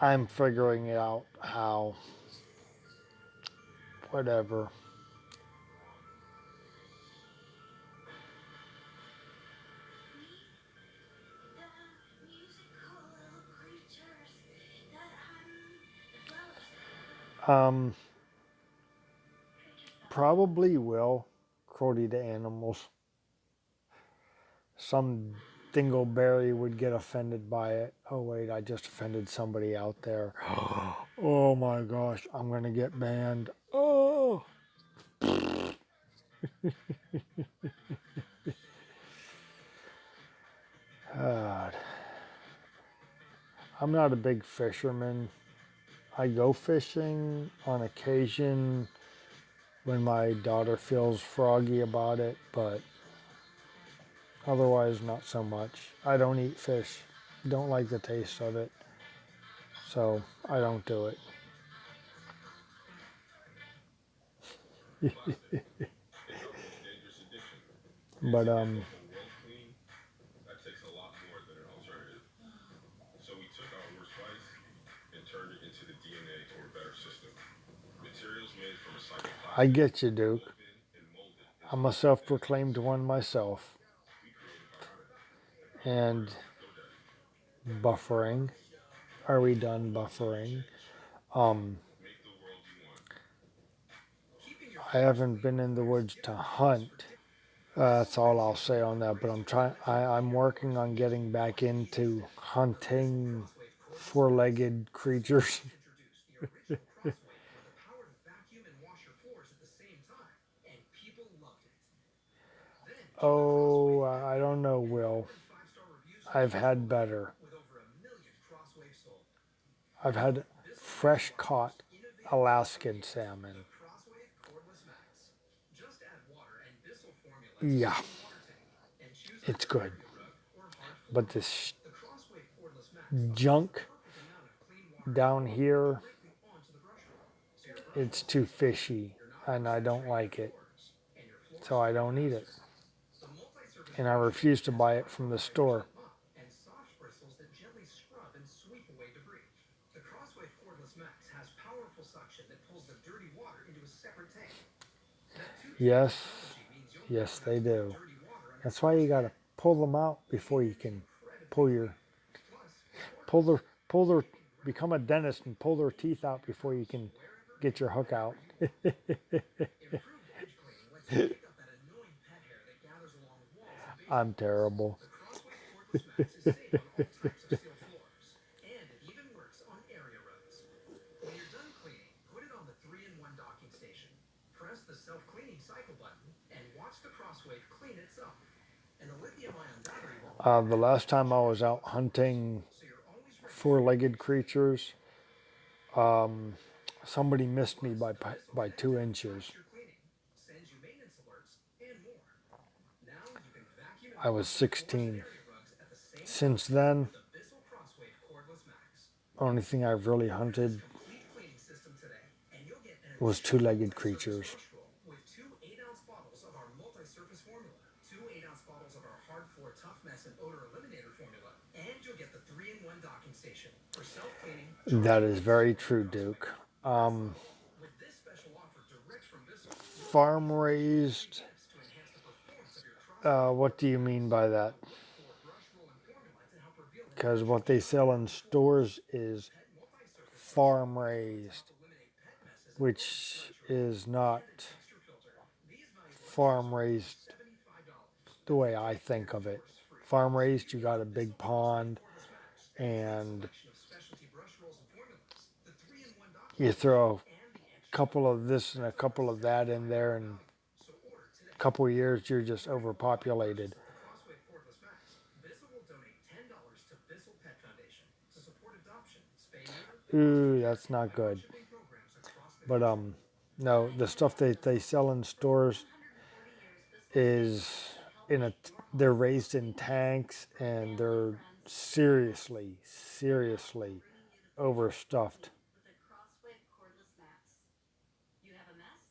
I'm figuring it out how, whatever. The musical little creatures that float. Um, Creatures that Probably will. Cruelty to animals. Some dingleberry would get offended by it. Oh wait, I just offended somebody out there. Oh my gosh, I'm gonna get banned. Oh, God. I'm not a big fisherman. I go fishing on occasion when my daughter feels froggy about it, but otherwise not so much. I don't eat fish. Don't like the taste of it, so I don't do it. But I get you, Duke. I'm a self-proclaimed one myself, and buffering. Are we done buffering? Um, I haven't been in the woods to hunt. That's all I'll say on that. But I'm working on getting back into hunting four-legged creatures. Oh, I don't know, Will. I've had better. I've had fresh caught Alaskan salmon. Yeah, it's good. But this junk down here, it's too fishy and I don't like it. So I don't eat it. And I refuse to buy it from the store. Yes, yes, they do. That's why you gotta pull them out before you can pull your Plus, pull their become a dentist and pull their teeth out before you can get your hook out. improved edge cleaning lets you pick up that annoying pet hair that gathers along walls and I'm basements. terrible. The Crosswave Cordless Max is safe on all types of steel floors, and it even works on area rugs. When you're done cleaning, put it on the 3-in-1 docking station. Press the self-cleaning cycle button and watch the Crosswave clean itself. And the lithium-ion battery won't The last time I was out hunting so you're always ready for four-legged creatures, somebody missed me by 2 inches. faster cleaning, sends you maintenance alerts, and more. Now you can vacuum and I was moisten floors and 16. area rugs at the same Since time then, with the Bissell Crosswave Cordless Max. only thing I've really Order this hunted complete cleaning system today, and you'll get an was additional two-legged multi-surface creatures. brush roll with 2 8-ounce bottles of our multi-surface formula, 2 8-ounce bottles of our hard floor tough mess and odor eliminator formula, and you'll get the 3-in-1 docking station for self-cleaning. That is very true, Duke. With this special offer direct from Bissell, you'll Farm get raised. gifts to enhance the performance of your Crosswave What do you mean by that? for brush roll and formula to help reveal the Because natural what they sell in stores is pet multi-surface brush farm roll to raised, help eliminate pet messes and rodent which furniture is and a not texture filter. These valuable farm accessories raised are $75. the way I think of it. Farm raised, you got a big pond and Selection of specialty brush rolls and formulas, the 3-in-1 docking you throw and the a extra couple of this and a couple of that in there, and so order today. a couple of years you're just overpopulated. The Crosswave Cordless Max. Bissell will donate $10 to Bissell Pet Foundation to support adoption, spay neuter, Ooh, that's not good. shipping programs across the But no, the stuff that they sell in stores is they're raised in tanks and they're seriously overstuffed. With a Crosswave Cordless Max. You have a mess?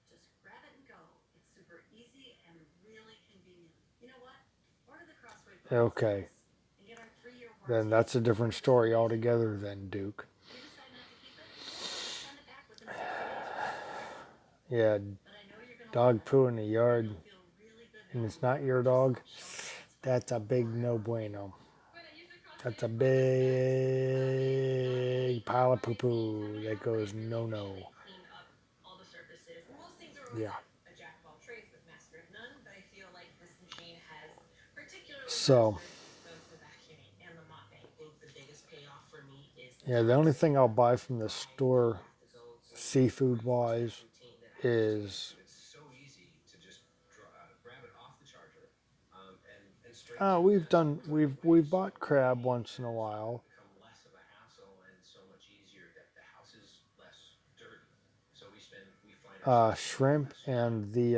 Just grab it and go. It's super easy and really convenient. You know what? Order the Crosswave Cordless Okay, Max and get our 3-year then warranty. that's a different story altogether then, Duke. If you decide not to keep it, just send it back within 60 days or less. Yeah, But I know you're gonna love dog it. poo in the yard You'll feel really good and knowing it's not your just dog, how shelter pets fight that's a big for no our home. bueno. When I use the That's a Crosswave Cordless Max, big pile of my cleaning time poo-poo and that help goes really no. actually clean up all the surfaces. Most things are always Yeah. a jack of all trades with master of none, but I feel like this machine has particularly So, mastered both the vacuuming and the mopping. I think the biggest payoff for me is yeah, the only thing I'll buy from the store, seafood wise, is It's so easy to just grab it off the charger and straight to we've bought crab once in a while. become less of a hassle and so much easier. The house is less dirty. So we find ourselves Shrimp and the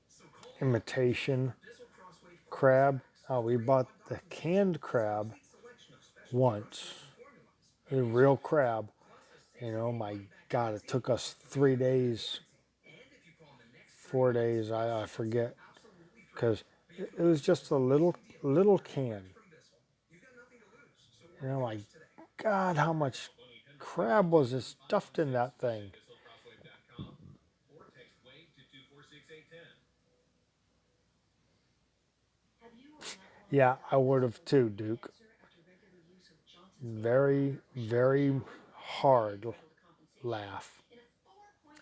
so call imitation Bissell Crosswave Cordless crab. Max. We bought the canned crab Complete selection of specialty brush once, rolls and formulas. the real crab, Plus a 6-day and oh my money back God, it guarantee took us with 3 3-year days, and if you call in the next 4 days, I shipping's forget, absolutely free. because it was just a little can. From Bissell. You've got nothing to lose. So And order I'm like, yours today. God, how much crab was stuffed in that thing? BissellCrosswave.com or text WAVE to 246810. Have you or a loved one Yeah, I diagnosed would have with too, ovarian Duke. cancer after regular use of Johnson's baby powder or Very shower? hard Entitled to compensation. laugh. In a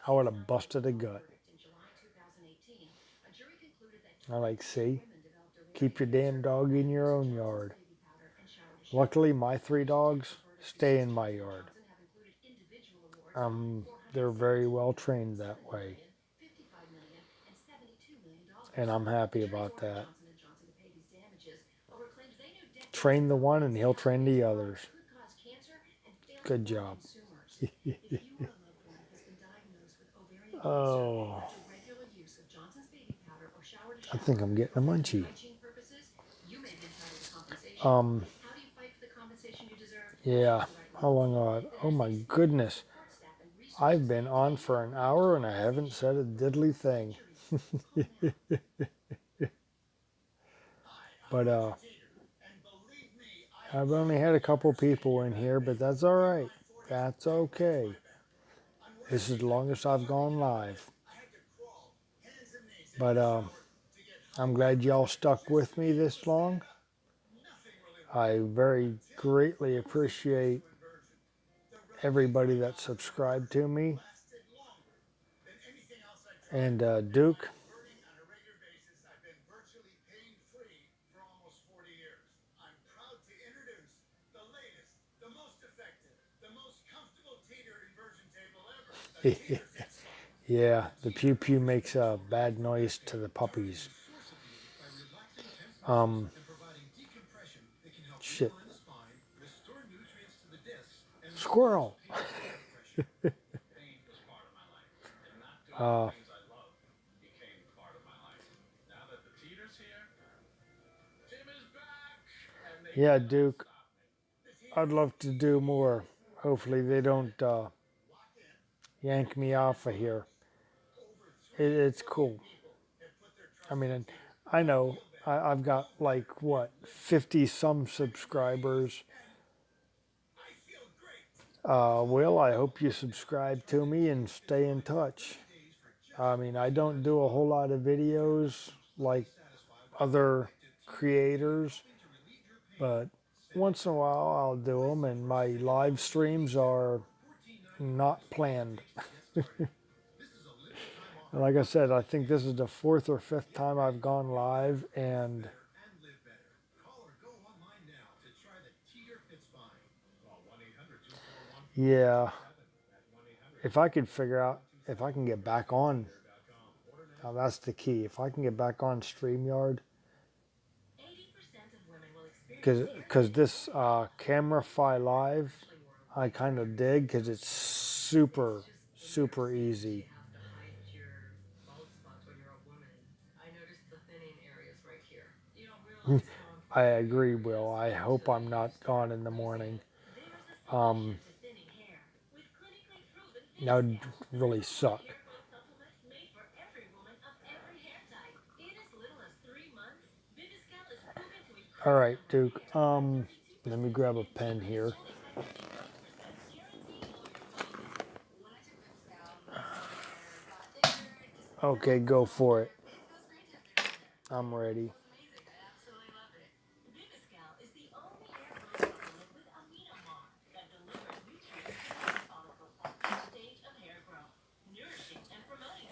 I would $4.6 have million busted a gut. verdict in July 2018, a jury concluded that I like, 22 see, women developed ovarian keep your cancer damn dog in your after own using Johnson's yard. baby powder and shower to shower. Luckily, my 3 dogs The verdict stay in against my Johnson & yard. Johnson have included individual awards of They're very well $417 trained million, that way, $55 million, and $72 million. and I'm happy The jury about ordered that. Johnson & Johnson to pay these damages over claims they knew decades Train the ago one, and he'll train the CSP's others. products could cause cancer and fail to Good warn job. consumers. If you or a loved one has been diagnosed with ovarian cancer Oh, after regular use of Johnson's baby powder or shower to I shower think I'm getting for a family munchie. hygiene purposes, you may be entitled to compensation. How do you fight for the compensation you deserve? Yeah. Choose the right How long legal are team that Oh has the my experience, goodness. support staff, and resources I've been to on take for you an through hour your and I haven't compensation. said a diddly thing. Jury said, "Calm down." But I've only had a couple people in here, but that's all right. That's okay. This is the longest I've gone live. But I'm glad y'all stuck with me this long. I very greatly appreciate everybody that subscribed to me. And Duke, yeah, the pew pew makes a bad noise to the puppies. Shit. Squirrel. Uh, yeah, Duke, I'd love to do more. Hopefully they don't yank me off of here. It's cool. I mean, I know I've got like what 50 some subscribers. Will, I hope you subscribe to me and stay in touch. I mean, I don't do a whole lot of videos like other creators, but once in a while I'll do them, and my live streams are not planned. Like I said, I think this is the fourth or fifth time I've gone live, and yeah, if I could figure out if I can get back on, now that's the key. If I can get back on StreamYard, because this CameraFi Live, I kind of dig because it's super, super easy. I agree, Will. I hope I'm not gone in the morning. That would really suck. All right, Duke. Let me grab a pen here. Okay, go for it. I'm ready.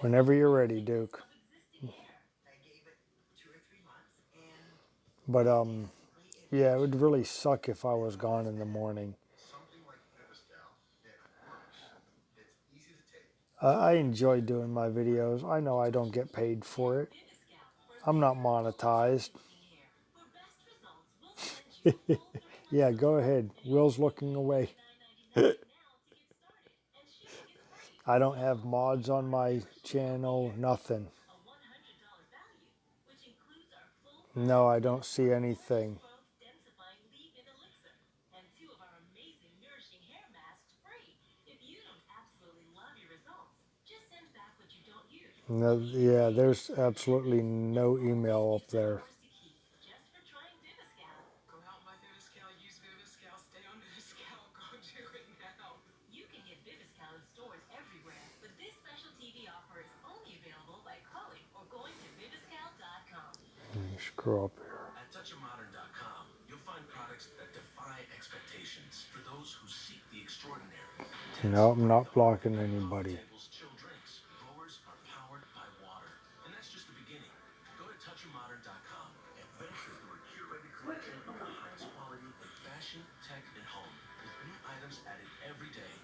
Whenever you're ready, Duke. But yeah, it would really suck if I was gone in the morning. I enjoy doing my videos. I know I don't get paid for it. I'm not monetized. Yeah, go ahead. Will's looking away. I don't have mods on my channel, nothing. No, I don't see anything. No, yeah, there's absolutely no email up there. Let me scroll up here. At touchofmodern.com, you'll find products that defy expectations for those who seek the extraordinary. No, I'm not blocking anybody. Tables, chill drinks. Growers are powered by water. And that's just the beginning. Go to touchofmodern.com and venture through a curated collection of the highest quality in fashion, tech, and home, with new items added every day.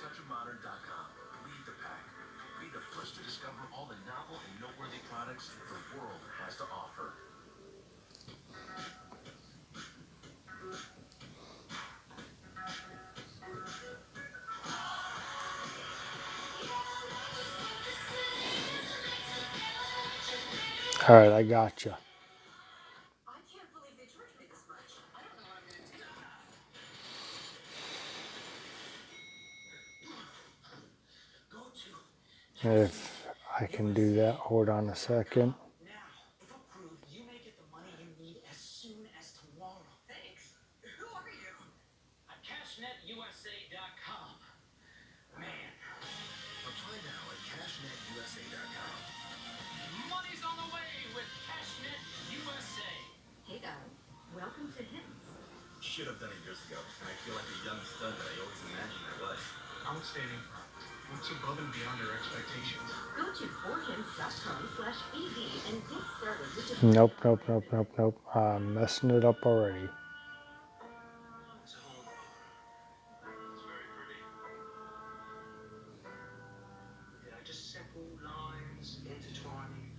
Touchofmodern.com. Lead the pack. Be the first to discover all the novel and noteworthy products the world has to offer. All right, I got you. I can't believe they charged me this much. I don't know what I'm gonna do. If I can do that, hold on a second. Now, if approved, you may get the money you need as soon as tomorrow. Thanks. Who are you? At CashNetUSA.com. Man. Apply now at CashNetUSA.com. Money's on the way with CashNet. Outstanding. What's above and beyond our expectations? Go to forhints.com/AD and get started with the... Nope, nope, nope, nope, nope. I'm messing it up already. It's a home. It's very pretty. Yeah, just simple lines, intertwining.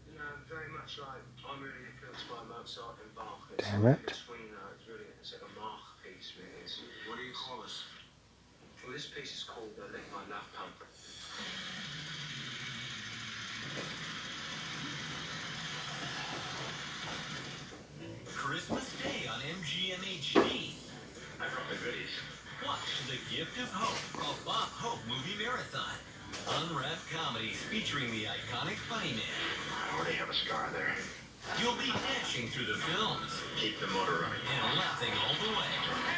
You know, very much like I'm really influenced by Mozart and Bach. It's Damn in it. between, it's like a Mach piece, really. What do you call this? Well, this piece is called Lick My Love Pump. Christmas Day on MGMHD. I brought my goodies. Watch The Gift of Hope, a Bob Hope movie marathon. Unwrapped comedies featuring the iconic Funny Man. I already have a scar there. You'll be dashing through the films. Keep the motor running. And laughing all the way.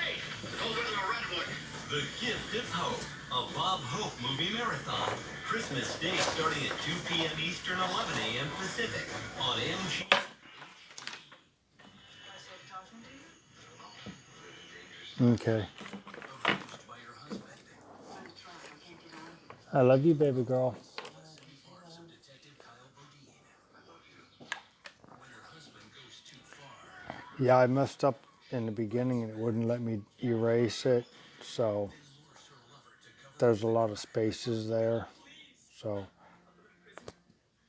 Hey! Open the redwood. The Gift of Hope, a Bob Hope movie marathon. Christmas Day starting at 2 p.m. Eastern, 11 a.m. Pacific on MG. Okay. I love you, baby girl. Yeah, I messed up in the beginning and it wouldn't let me erase it. So there's a lot of spaces there. So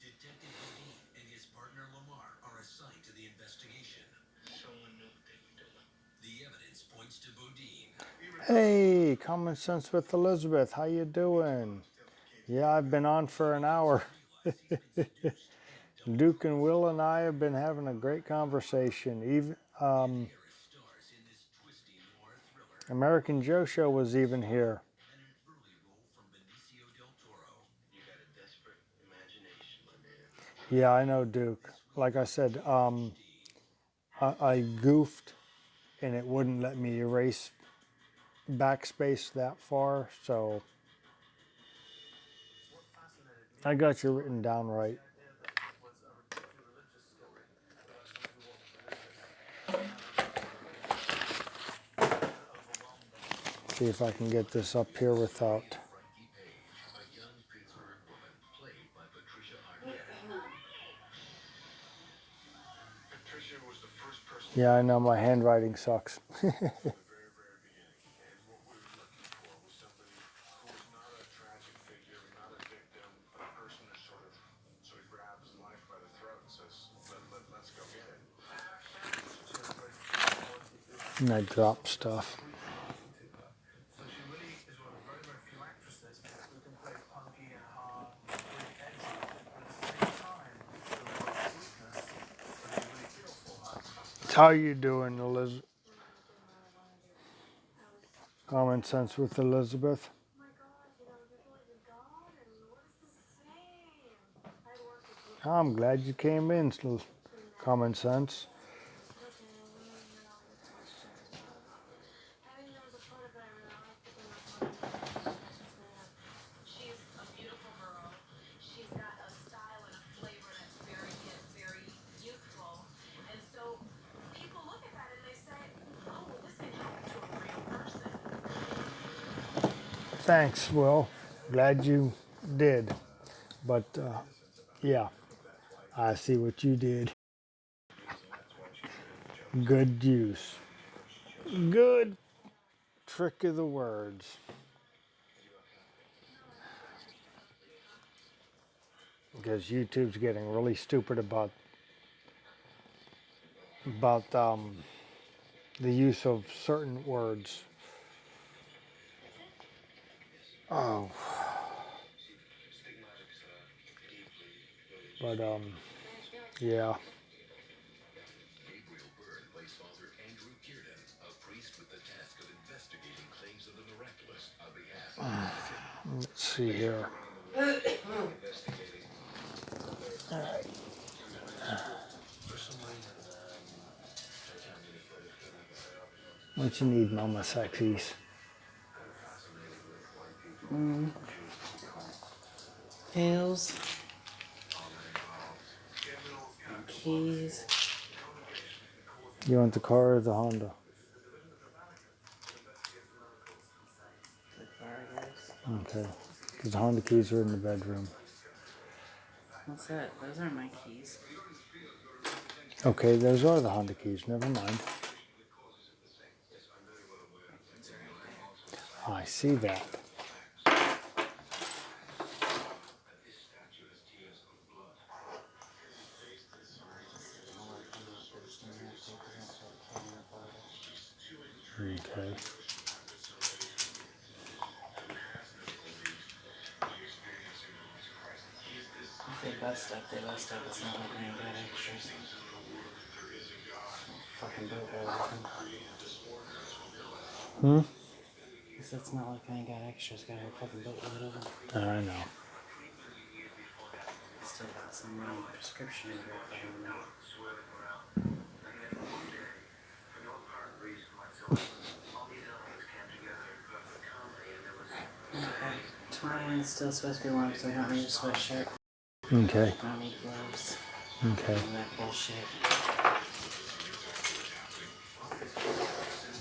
Detective Bodine and his partner Lamar are assigned to the investigation. Someone knew what they were doing. The evidence points to Bodine. hey, Common Sense with Elizabeth, how you doing? Yeah, I've been on for an hour. Duke and Will and I have been having a great conversation. Even American Joe Show was even here. And an early role from Benicio del Toro. You got a desperate imagination, my man. Yeah, I know, Duke. Like I said, I goofed and it wouldn't let me erase backspace that far, so I got you written down right. See if I can get this up here without. Patricia was the first person. Yeah, I know my handwriting sucks. From the very, very beginning. And what we were looking for was somebody who was not a tragic figure, not a victim, but a person who sort of grabs life by the throat and says, let's go get it. And I drop stuff. So she really is one of the very, very few actresses who can play punky and hard, really edgy, but at the same time, with a lot of sweetness, so you really feel for her. How you doing, Elizabeth? Common Sense with Elizabeth. I'm glad you came in, Common Sense. She's a beautiful girl. She's got a style and a flavor that's very hip, very youthful. And so people look at that and they say, oh, well, this can happen to a real person. Thanks, Will. Glad you did. But yeah, I see what you did. Good use. Good trick of the words. Because YouTube's getting really stupid about the use of certain words. Oh, but yeah. Gabriel Byrne plays Father Andrew Kierden, a priest with the task of investigating claims of the miraculous on behalf of the Let's see here. investigating. All right. For some reason, What you need, Mama Sexies? Nails, keys. You want the car or the Honda? Vargas. Okay. Because the Honda keys are in the bedroom. What's that? Those aren't my keys. Okay, those are the Honda keys. Never mind. My keys are right there. I see that. I'll work on that Thursday night because that's what camera about it. Okay. If they bust up, they bust up. It's not like I ain't got extras. Fucking boatload of them. Hmm? Because it's not like I ain't got extras. Got a fucking boatload of them. I know. Still got some prescription drug on them. Twine is still supposed to be warm, so I don't need a sweatshirt. Okay. I don't need gloves. Okay. None of that bullshit.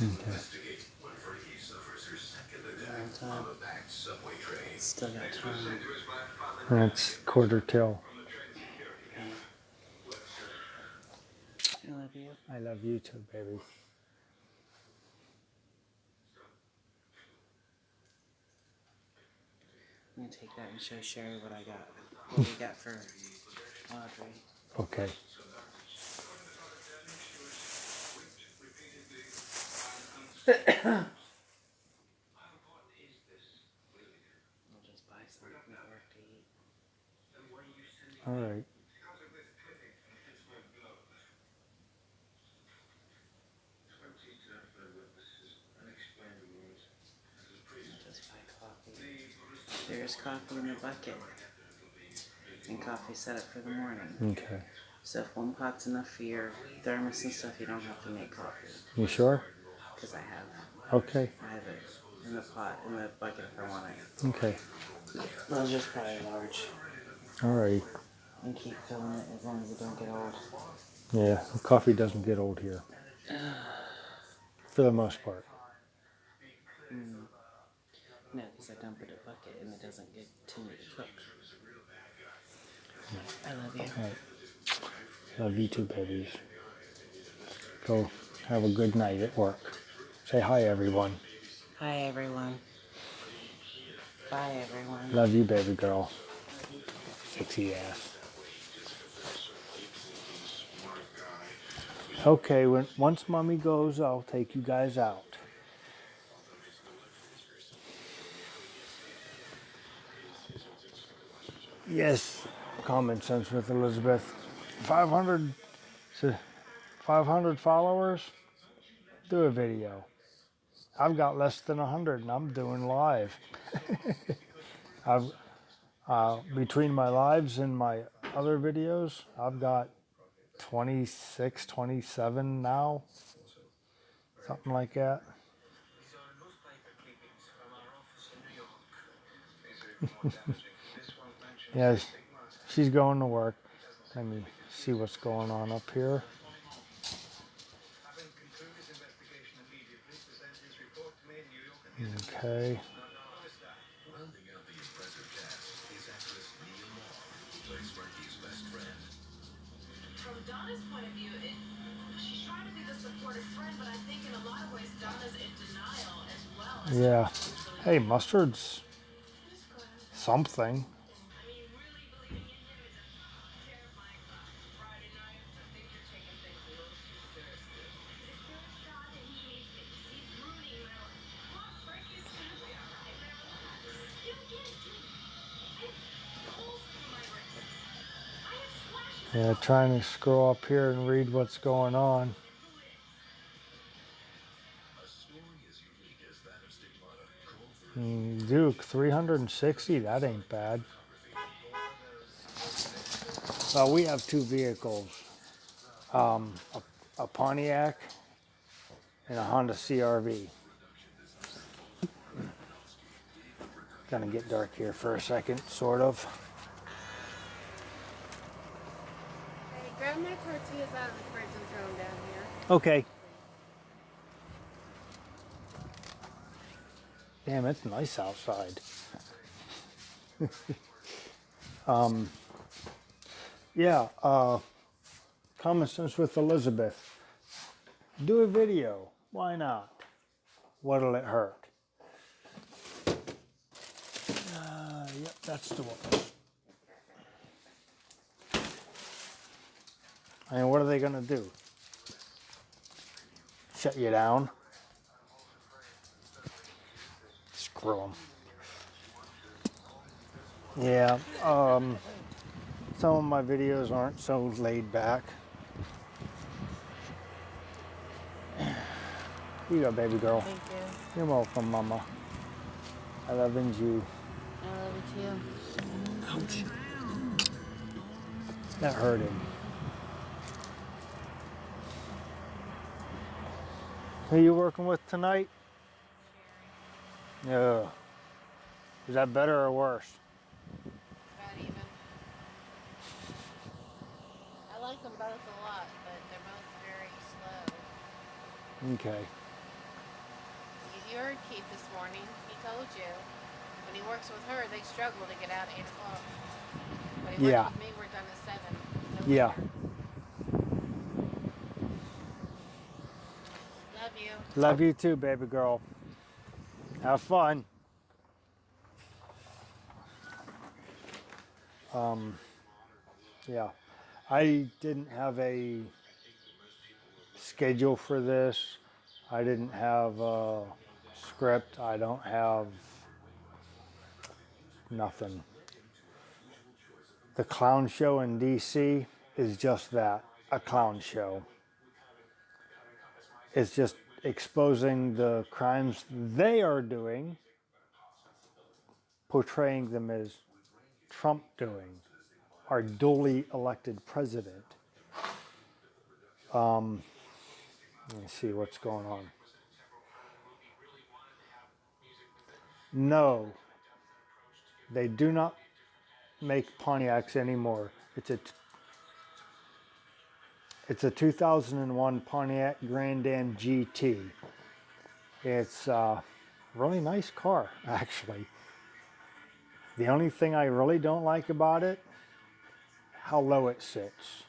Okay. Time. Still got time. That's quarter till. I love you. I love you too, baby. I'm gonna take that and show Sherry what I got. What we got for Audrey. Okay. We'll just buy something at work to eat. All right. We'll just buy coffee. There's coffee in the bucket. And coffee set up for the morning. Okay. So if one pot's enough for your thermos and stuff, you don't have to make coffee. You sure? Because I have. Okay. I have it in the pot, in the bucket if I want it. Okay. Those are probably large. All right. And keep filling it as long as it don't get old. Yeah, the coffee doesn't get old here. For the most part. No, because I dump it in a bucket and it doesn't get too much to cook. I love you. All right. Love you too, babies. Go have a good night at work. Say hi, everyone. Hi, everyone. Bye, everyone. Love you, baby girl. Sexy ass. Okay, once mommy goes, I'll take you guys out. Yes, common sense with Elizabeth. 500, 500 followers, do a video. I've got less than 100 and I'm doing live. I've between my lives and my other videos, I've got 26, 27 now, something like that. These are newspaper clippings from our office in New York. These are more damaging. This one mentions Yeah, stigma. she's going to work. Let me see what's going on up here. Having concluded his investigation immediately, present his report to me in New York and his Okay. Rounding out the impressive cast is actress Mia Moore, who plays Frankie's best friend. From Donna's point of view, she's trying to be the supportive friend, but I think in a lot of ways Donna's in denial as well. Yeah. Hey, mustard's Who's glad? something. I mean, really believing in him is a terrifying thought. Friday night, I think you're taking things a little too seriously. He's a good God and he hates me. He's ruining my life. Well, Frankie's gonna be alright. Now relax. You don't get it, dude. I have holes through my wrists. I have slashes Yeah, across trying to scroll up here and read what's going on. who is. A story as unique as that of Stigmata called for Duke, 360, that ain't bad. Well, we have two vehicles, a Pontiac and a Honda CRV. Gonna get dark here for a second, sort of. Hey, grab my tortillas out of the fridge and throw them down here. Okay. Damn, it's nice outside. Yeah, Common Sense with Elizabeth. Do a video. Why not? What'll it hurt? Yep, that's the one. I mean, what are they going to do? Shut you down? Screw them. Yeah, some of my videos aren't so laid back. Here you go, baby girl. Thank you. You're welcome, Mama. I love you. I love you too. That hurted. Who you working with tonight? Yeah. Is that better or worse? About even. I like them both a lot, but they're both very slow. Okay. You heard Keith this morning. He told you. When he works with her, they struggle to get out at 8 o'clock. When he works Yeah. with me, we're done at 7. No Yeah. later. Love you. Love you too, baby girl. Have fun. Yeah. I didn't have a schedule for this. I didn't have a script. I don't have nothing. The clown show in DC is just that, a clown show. It's just exposing the crimes they are doing, portraying them as Trump doing, our duly elected president. Let me see what's going on. No, they do not make Pontiacs anymore. It's a 2001 Pontiac Grand Am GT. It's a really nice car, actually. The only thing I really don't like about it, how low it sits.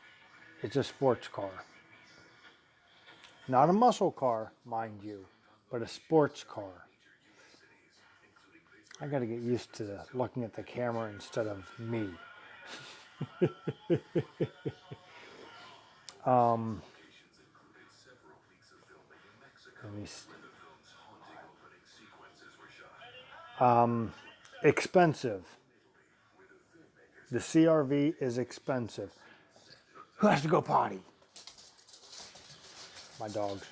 It's a sports car. Not a muscle car, mind you, but a sports car. I got to get used to looking at the camera instead of me. Let me see. Expensive. The CRV is expensive. Who has to go potty? My dogs.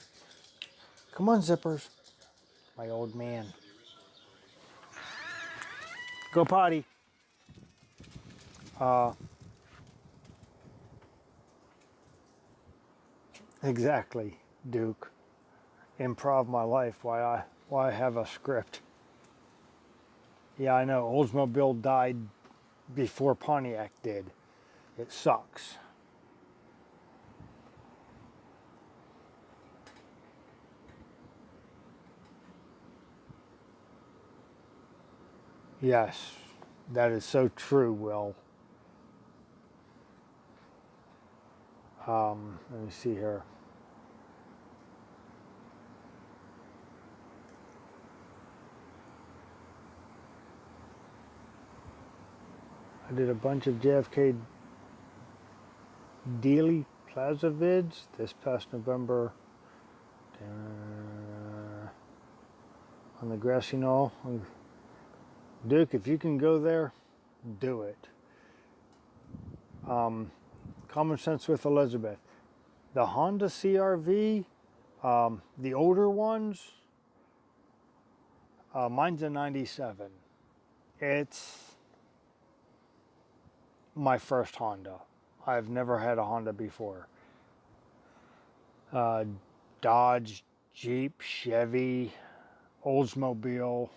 Come on, Zippers. My old man. Go potty. Exactly, Duke. Improv my life. Why I have a script. Yeah, I know. Oldsmobile died before Pontiac did. It sucks. Yes, that is so true, Will. Let me see here. I did a bunch of JFK Dealey Plaza vids this past November. On the grassy knoll. Duke, if you can go there, do it. Common Sense with Elizabeth. The Honda CRV, the older ones, mine's a 97. It's my first Honda. I've never had a Honda before. Dodge, Jeep, Chevy, Oldsmobile,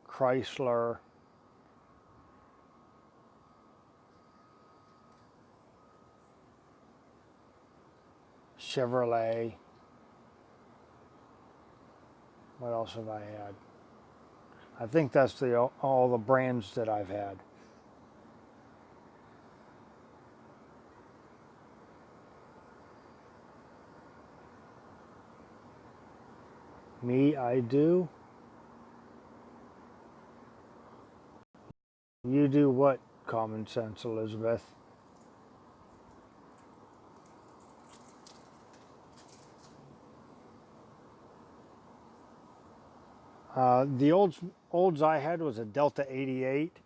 Chrysler. Chevrolet. What else have I had? I think that's all the brands that I've had. Me, I do. You do what, Common Sense Elizabeth? The olds I had was a Delta 88.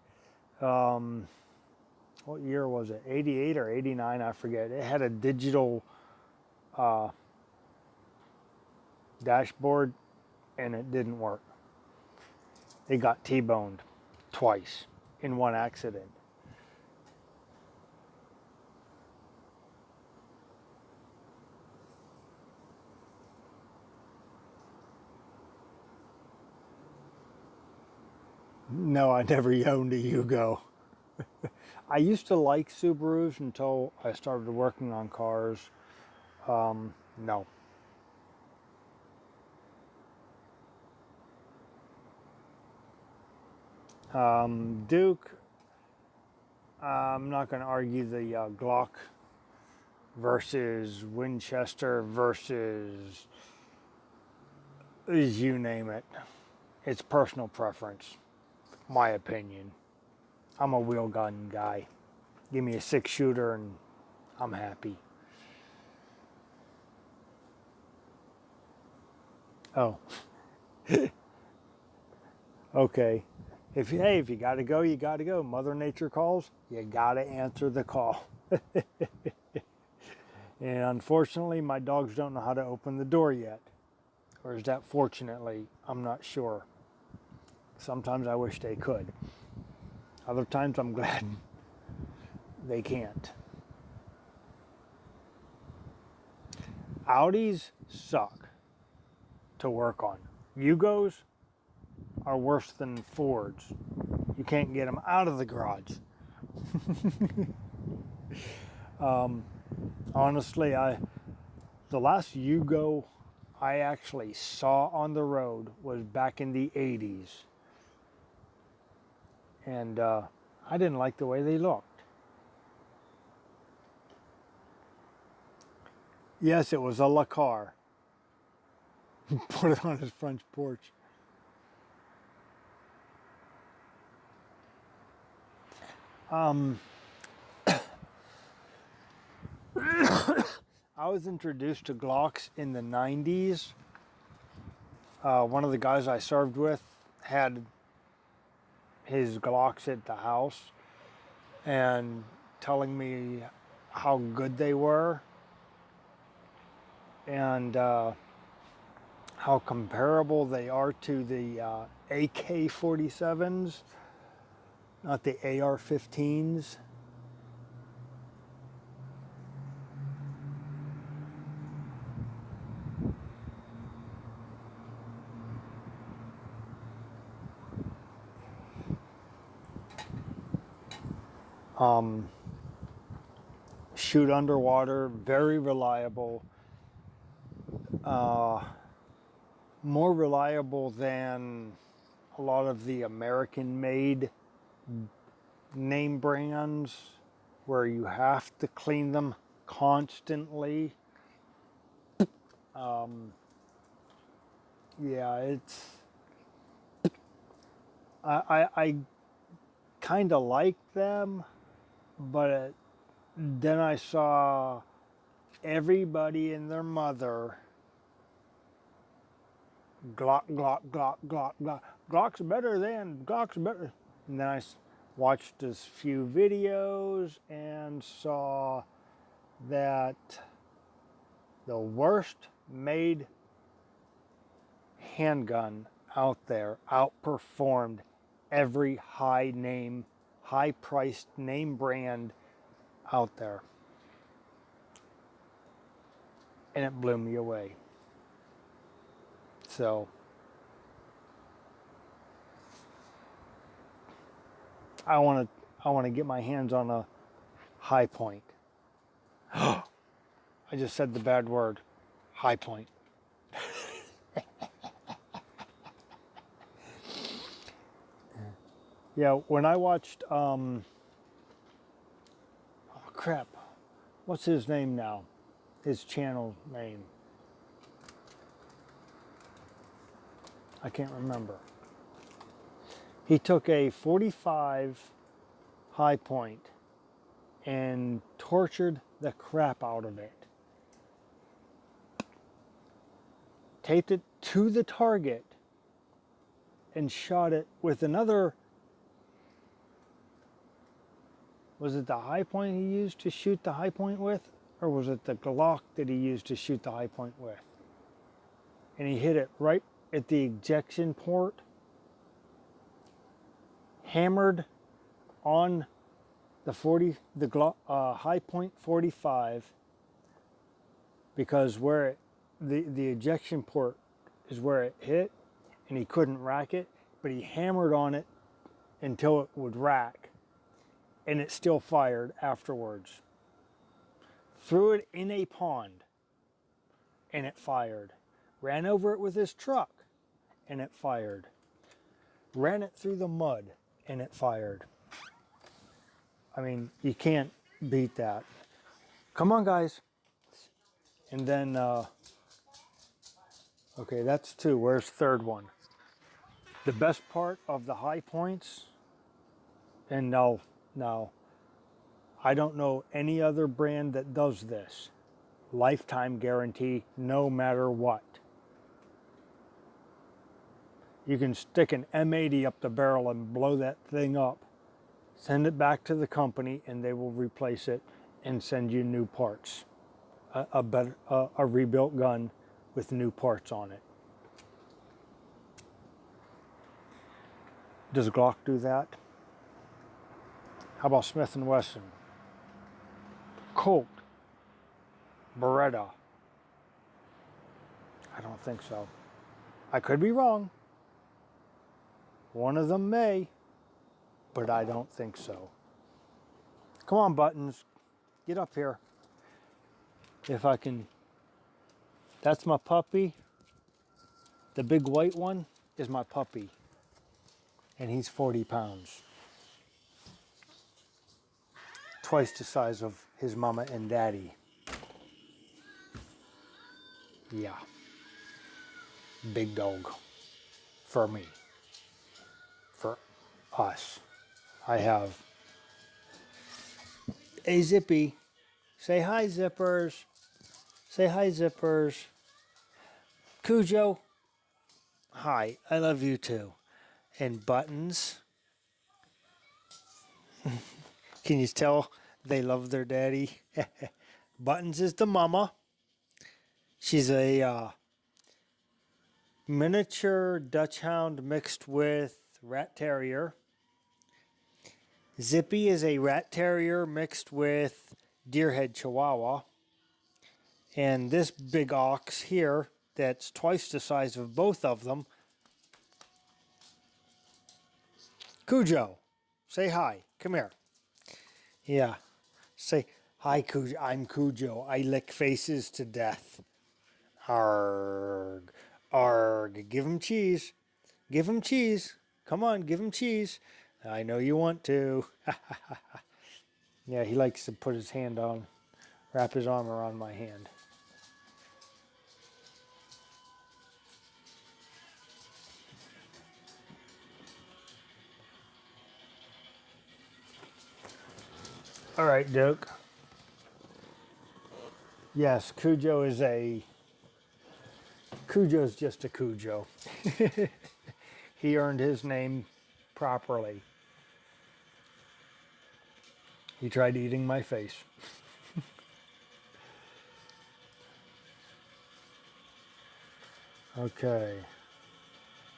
Um, what year was it? 88 or 89? I forget. It had a digital dashboard, and it didn't work. It got T-boned twice in one accident. No, I never owned a Yugo. I used to like Subarus until I started working on cars. No. Duke, I'm not going to argue the Glock versus Winchester versus you name it. It's personal preference, my opinion. I'm a wheel gun guy. Give me a 6-shooter and I'm happy. Oh, okay. If you got to go, you got to go. Mother Nature calls, you got to answer the call. And unfortunately, my dogs don't know how to open the door yet. Or is that fortunately? I'm not sure. Sometimes I wish they could. Other times I'm glad they can't. Audis suck to work on. Yugos are worse than Fords. You can't get them out of the garage. Honestly, the last Yugo I actually saw on the road was back in the 80s. And I didn't like the way they looked. Yes, it was a Lacar. Put it on his front porch. I was introduced to Glocks in the 90s. One of the guys I served with had his Glocks at the house and telling me how good they were and how comparable they are to the AK-47s, not the AR-15s. Shoot underwater, very reliable. More reliable than a lot of the American-made name brands where you have to clean them constantly. Yeah, it's I kind of like them, but then I saw everybody and their mother Glock, Glock, Glock, Glock, Glock. Glock's better than, Glock's better. And then I watched a few videos and saw that the worst made handgun out there outperformed every high priced name brand out there. And it blew me away. So I want to get my hands on a high point. I just said the bad word, high point. Yeah, when I watched, oh crap, what's his name now? His channel name. I can't remember. He took a 45 high point and tortured the crap out of it. Taped it to the target and shot it with another. Was it the high point he used to shoot the high point with? Or was it the Glock that he used to shoot the high point with? And he hit it right at the ejection port, hammered on the high point 45, because where the ejection port is where it hit, and he couldn't rack it, but he hammered on it until it would rack, and it still fired afterwards. Threw it in a pond, and it fired. Ran over it with his truck, and it fired. Ran it through the mud, and it fired. I mean, you can't beat that. Come on, guys. And then, okay, that's two. Where's third one? The best part of the high points, and no, I don't know any other brand that does this. Lifetime guarantee, no matter what. You can stick an M80 up the barrel and blow that thing up. Send it back to the company and they will replace it and send you new parts. A rebuilt gun with new parts on it. Does Glock do that? How about Smith & Wesson? Colt? Beretta? I don't think so. I could be wrong. One of them may, but I don't think so. Come on, Buttons. Get up here. If I can. That's my puppy. The big white one is my puppy. And he's 40 pounds. Twice the size of his mama and daddy. Yeah. Big dog. For me. For us. I have a Zippy. Say hi, Zippers. Say hi, Zippers. Cujo. Hi, I love you too. And Buttons. Can you tell they love their daddy? Buttons is the mama. She's a miniature Dutch Hound mixed with Rat Terrier. Zippy is a Rat Terrier mixed with Deerhead Chihuahua. And this big ox here, that's twice the size of both of them. Cujo, say hi. Come here. Yeah. Say hi, Cujo. I'm Cujo. I lick faces to death. Arg. Arg. Give him cheese. Give him cheese. Come on, give him cheese. I know you want to. Yeah, he likes to put his hand on, wrap his arm around my hand. All right, Duke. Yes, Cujo's just a Cujo. He earned his name properly. He tried eating my face. Okay.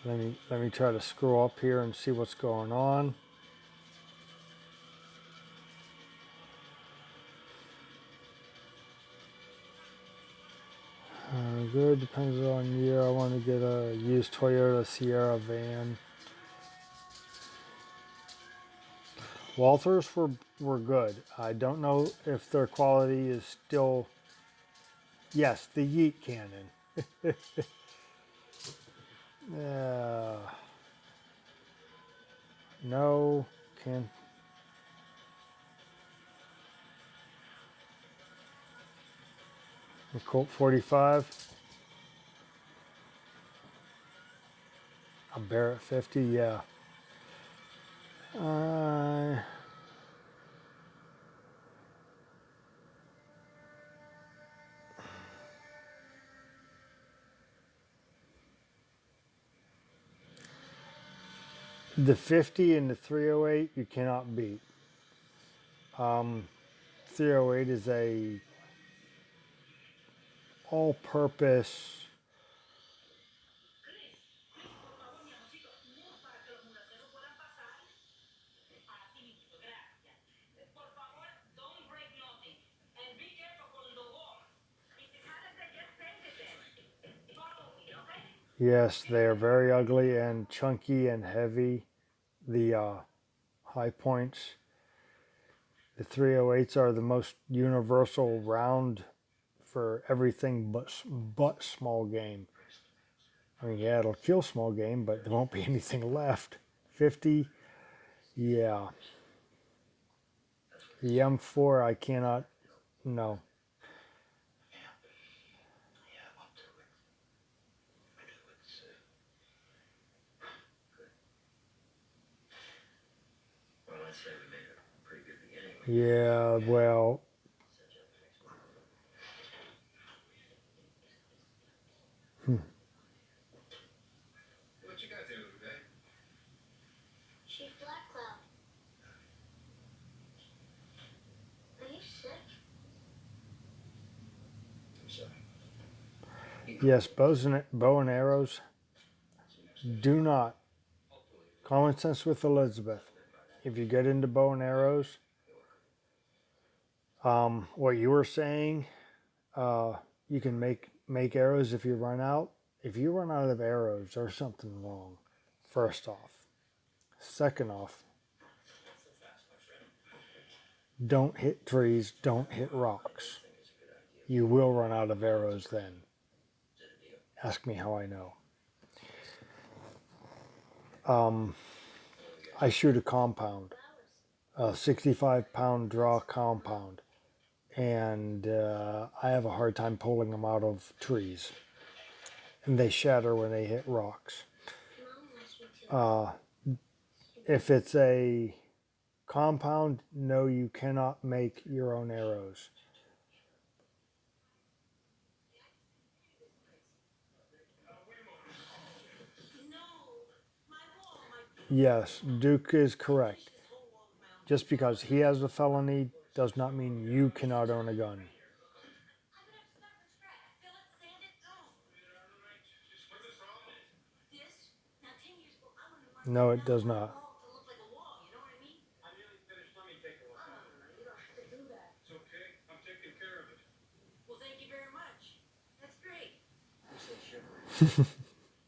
Let me try to scroll up here and see what's going on. Good, depends on year. I want to get a used Toyota Sierra van. Walthers were good. I don't know if their quality is still. Yes, the Yeet cannon. No, can't. The Colt 45. A Barrett 50, yeah. Uh, the 50 and the 308 you cannot beat. 308 is a all-purpose. Yes, they are very ugly and chunky and heavy. The high points. The 308s are the most universal round for everything but small game. I mean, yeah, it'll kill small game, but there won't be anything left. 50, yeah. The M4, I cannot, no. Well, I'd say we made a pretty good beginning. Yeah, well, What you got there, little guy? Chief Black Cloud, are you sick? I'm sorry. yes, bow and arrows. Do not. Common sense with Elizabeth. If you get into bow and arrows, what you were saying, you can make arrows if you run out. If you run out of arrows, there's something wrong. First off. Second off, don't hit trees, don't hit rocks. You will run out of arrows then. Ask me how I know. I shoot a compound, a 65-pound draw compound, and I have a hard time pulling them out of trees. And they shatter when they hit rocks. If it's a compound, no, you cannot make your own arrows. Yes, Duke is correct. Just because he has a felony does not mean you cannot own a gun. No, it does not. I'm nearly finished. Let me take a look. You don't have to do that. It's okay. I'm taking care of it. Well, thank you very much. That's great.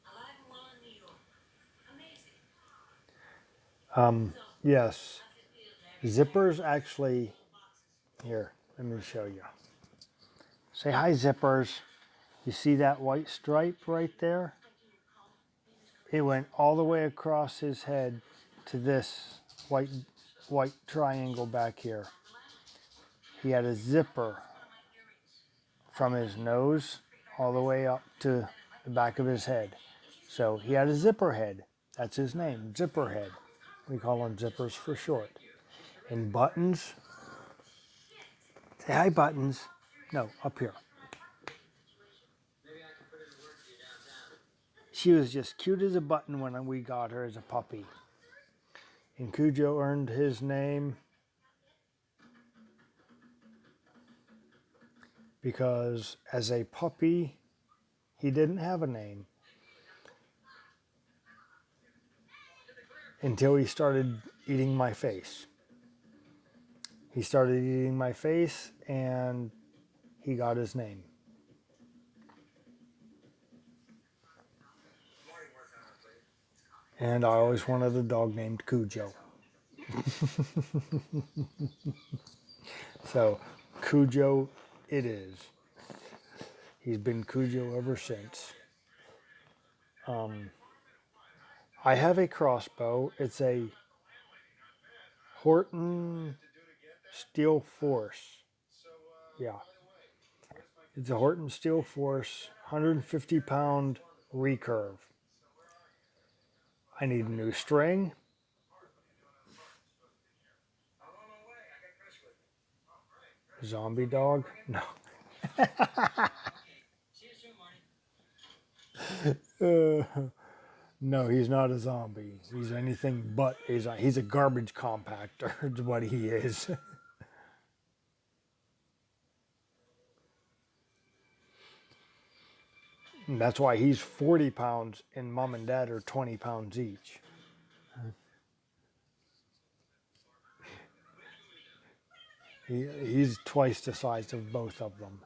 Alive and well in New York. Amazing. Yes, zippers actually. Here, let me show you. Say hi, zippers. You see that white stripe right there? It went all the way across his head to this white triangle back here. He had a zipper from his nose all the way up to the back of his head. So he had a zipper head. That's his name, zipper head. We call them zippers for short. And buttons. Say hi, buttons. No, up here. She was just cute as a button when we got her as a puppy. And Cujo earned his name because as a puppy, he didn't have a name until he started eating my face. He started eating my face and he got his name. And I always wanted a dog named Cujo. So Cujo it is. He's been Cujo ever since. I have a crossbow. It's a Horton Steel Force. Yeah. It's a Horton Steel Force 150 pound recurve. I need a new string. Zombie dog? No. No, he's not a zombie. He's anything but he's a garbage compactor, is what he is. And that's why he's 40 pounds and mom and dad are 20 pounds each. He's twice the size of both of them.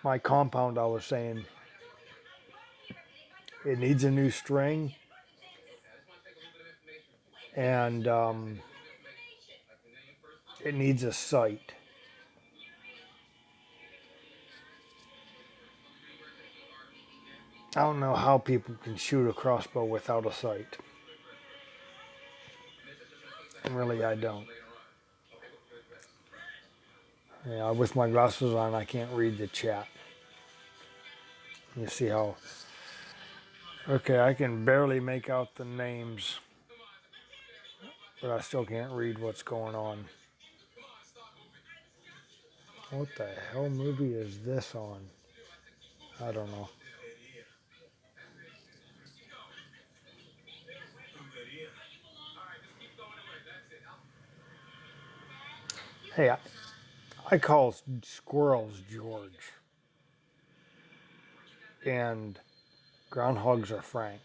My compound, I was saying, it needs a new string, and it needs a sight. I don't know how people can shoot a crossbow without a sight. Really, I don't. Yeah, with my glasses on, I can't read the chat. You see how... Okay, I can barely make out the names, but I still can't read what's going on. What the hell movie is this on? I don't know. Hey, I call squirrels George, and groundhogs are Frank.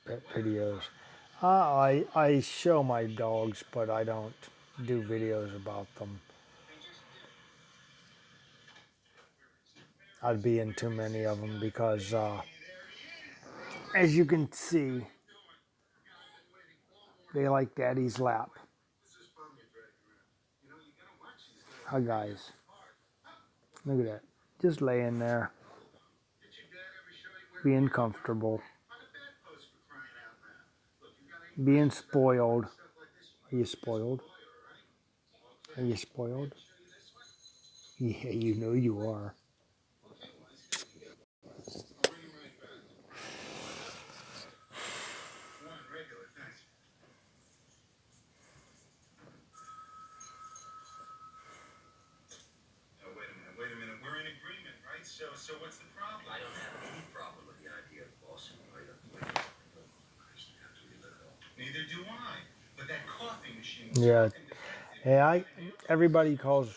Pet videos. I show my dogs, but I don't do videos about them. I'd be in too many of them because, as you can see, they like Daddy's lap. Hi guys. Look at that. Just laying there, being comfortable, being spoiled. Are you spoiled? Are you spoiled? Yeah, you know you are. Wait a minute. We're in agreement, right? So what's the problem? I don't have any problem with the idea of bossing right up the way. Neither do I. But that coffee machine was Yeah. fucking defective. Hey, everybody calls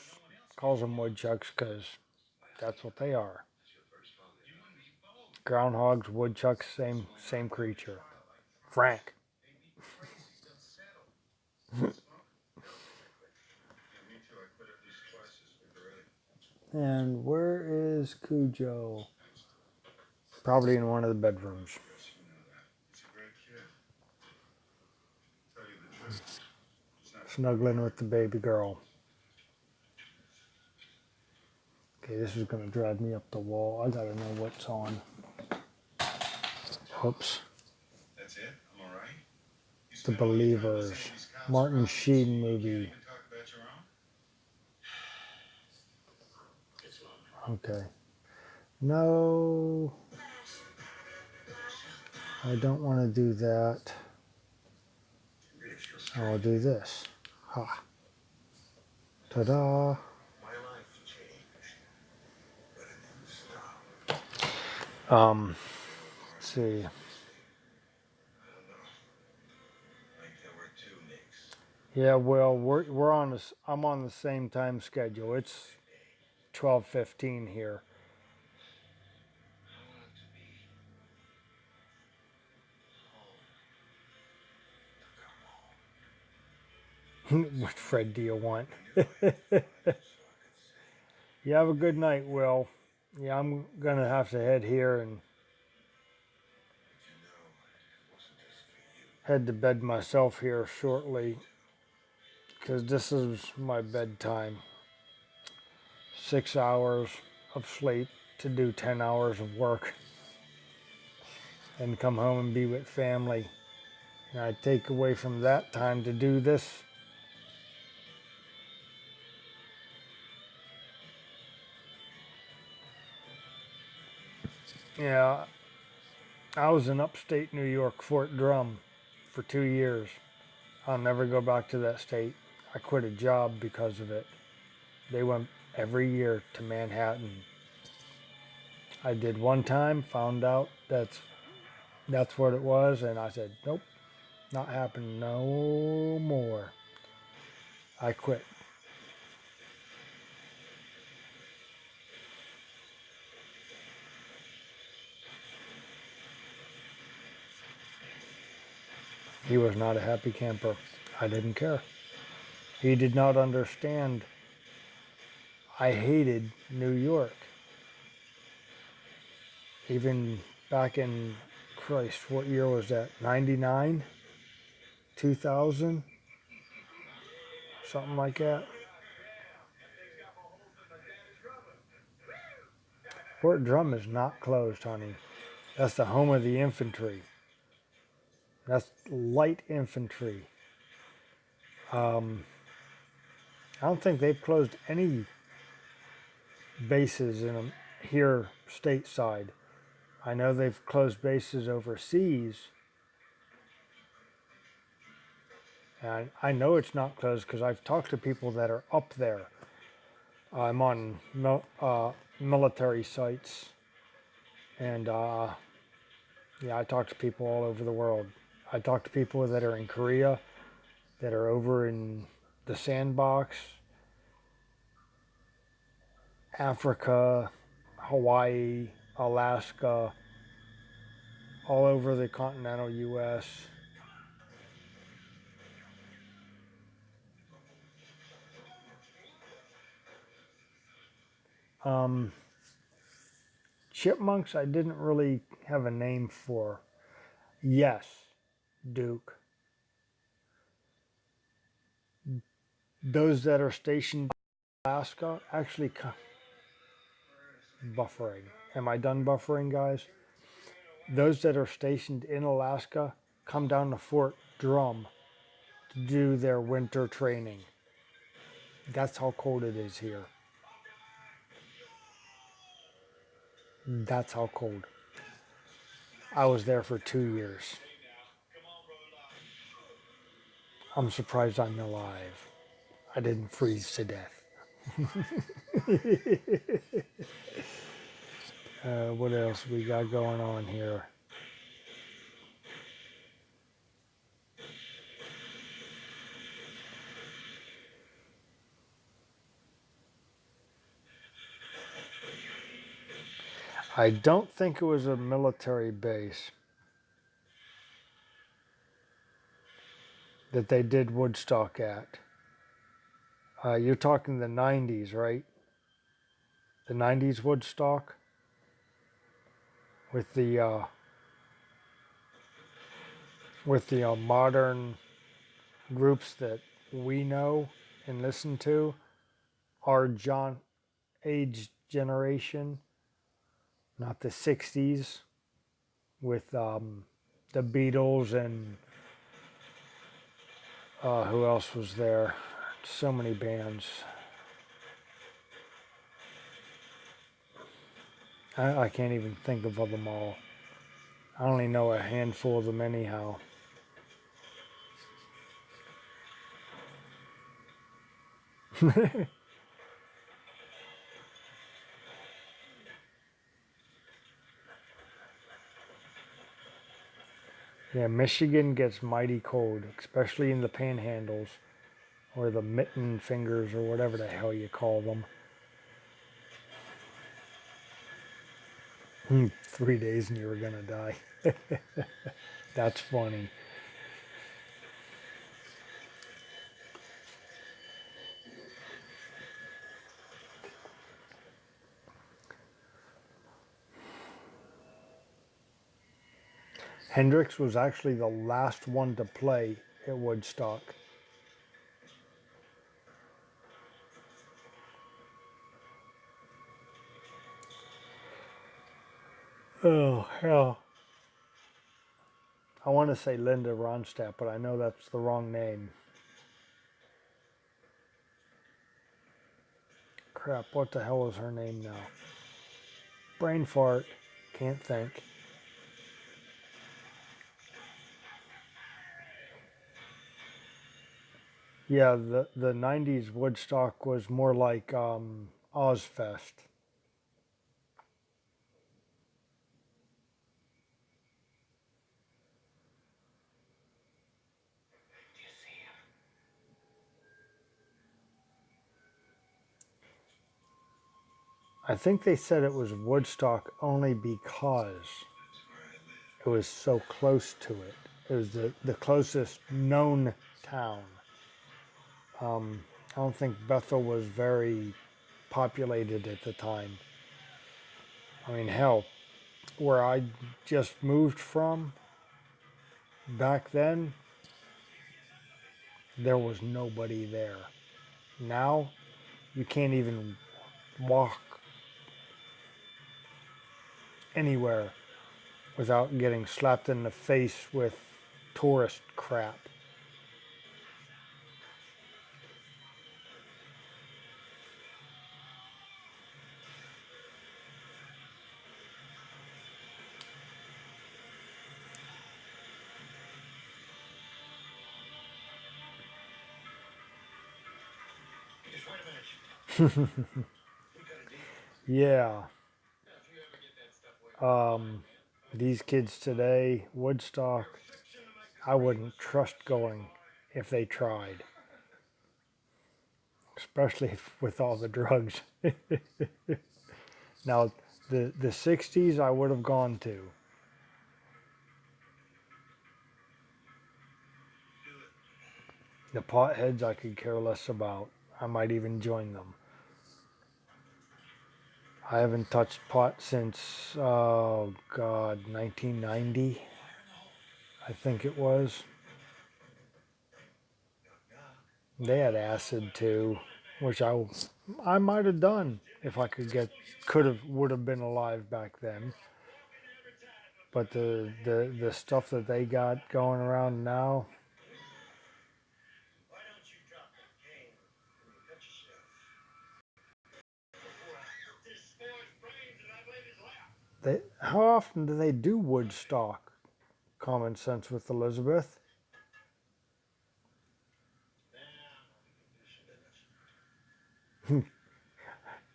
them woodchucks because that's what they are. Groundhogs, woodchucks, same creature. Frank. And where is Cujo? Probably in one of the bedrooms. Snuggling with the baby girl. Okay, this is going to drive me up the wall. I got to know what's on. Oops. That's it? I'm all right. The Believers. Martin Sheen movie. Okay. No. I don't want to do that. I'll do this. Ha. Ta-da. Let's see. Yeah, well, we're on this. I'm on the same time schedule. It's 12:15 here. What Fred do you want? You have a good night, Will. Yeah, I'm gonna have to head here and head to bed myself here shortly because this is my bedtime. 6 hours of sleep to do 10 hours of work and come home and be with family. And I take away from that time to do this. Yeah, I was in upstate New York, Fort Drum, for 2 years. I'll never go back to that state. I quit a job because of it. They went every year to Manhattan. I did one time, found out that's what it was, and I said, nope, not happening no more. I quit. He was not a happy camper. I didn't care. He did not understand. I hated New York. Even back in, Christ, what year was that? 99? 2000? Something like that. Fort Drum is not closed, honey. That's the home of the infantry. That's light infantry. I don't think they've closed any bases in here stateside. I know they've closed bases overseas. And I know it's not closed because I've talked to people that are up there. I'm on military sites. And yeah, I talk to people all over the world. I talk to people that are in Korea, that are over in the sandbox, Africa, Hawaii, Alaska, all over the continental U.S. Um, Chipmunks, I didn't really have a name for. Yes, Duke. Those that are stationed in Alaska actually buffering. Am I done buffering, guys? Those that are stationed in Alaska come down to Fort Drum to do their winter training. That's how cold it is here. That's how cold. I was there for 2 years. I'm surprised I'm alive. I didn't freeze to death. What else we got going on here? I don't think it was a military base that they did Woodstock at. You're talking the 90s, right? The 90s Woodstock with the modern groups that we know and listen to, our age generation, not the 60s with the Beatles and who else was there? So many bands. I can't even think of them all. I only know a handful of them anyhow. Yeah, Michigan gets mighty cold, especially in the panhandles or the mitten fingers or whatever the hell you call them. 3 days and you were gonna die. That's funny. Hendrix was actually the last one to play at Woodstock. Oh, hell. I want to say Linda Ronstadt, but I know that's the wrong name. Crap, what the hell is her name now? Brain fart. Can't think. Yeah, the 90s Woodstock was more like Ozfest. Do you see him? I think they said it was Woodstock only because it was so close to it. It was the closest known town. I don't think Bethel was very populated at the time. I mean, hell, where I just moved from back then, there was nobody there. Now, you can't even walk anywhere without getting slapped in the face with tourist crap. Just wait a minute. We got a deal. Yeah, If you ever get that stuff waiting, these kids today, Woodstock, I wouldn't trust going if they tried, especially with all the drugs. Now, the 60s I would have gone to. The potheads I could care less about. I might even join them. I haven't touched pot since, oh God, 1990, I think it was. They had acid too, which I might have done if I would have been alive back then. But the stuff that they got going around now, why don't you drop that cane and you cut yourself? Before I put this boy's brains in that lady's lap. how often do they do Woodstock? Common Sense with Elizabeth. Now we can do some business.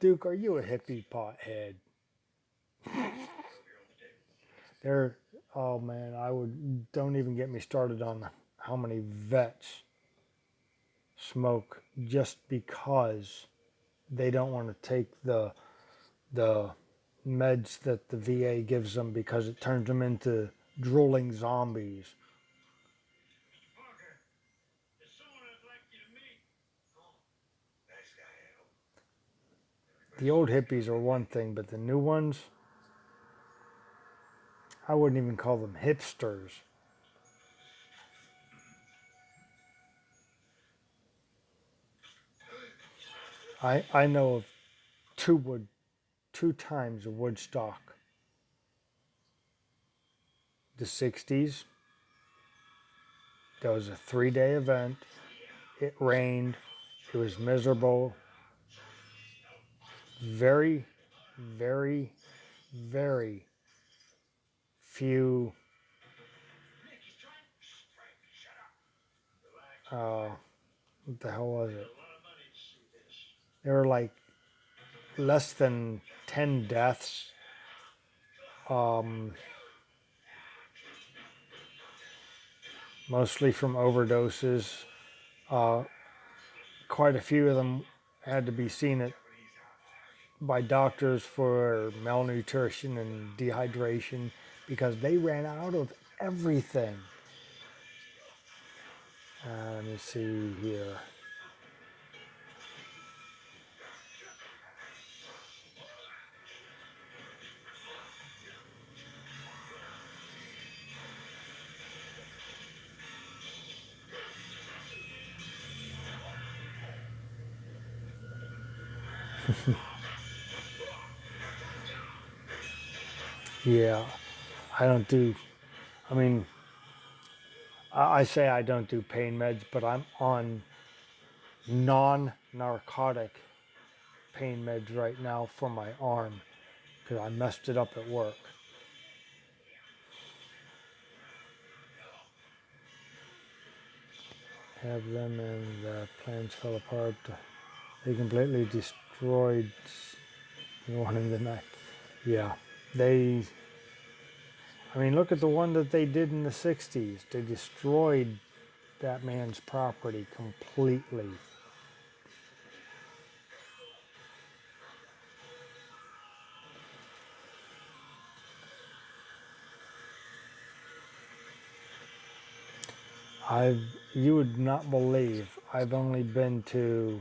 Duke, are you a hippie pothead? Over here on the table. There, oh man, don't even get me started on how many vets smoke just because they don't want to take the meds that the VA gives them because it turns them into drooling zombies. Mr. Parker, there's someone I'd like you to meet. Oh, nice guy, Al. The old hippies are one thing, but the new ones, I wouldn't even call them hipsters. I know of two times of Woodstock. The 60s, there was a 3-day event. It rained. It was miserable. Very, very, very few. What the hell was it? There were like less than 10 deaths. Mostly from overdoses. Quite a few of them had to be seen by doctors for malnutrition and dehydration because they ran out of everything. Let me see here. Yeah, I don't do, I mean, I say I don't do pain meds, but I'm on non-narcotic pain meds right now for my arm because I messed it up at work. Have them and the plans fell apart. They completely destroyed the one in the night. Yeah, they, I mean, look at the one that they did in the 60s. They destroyed that man's property completely. You would not believe, I've only been to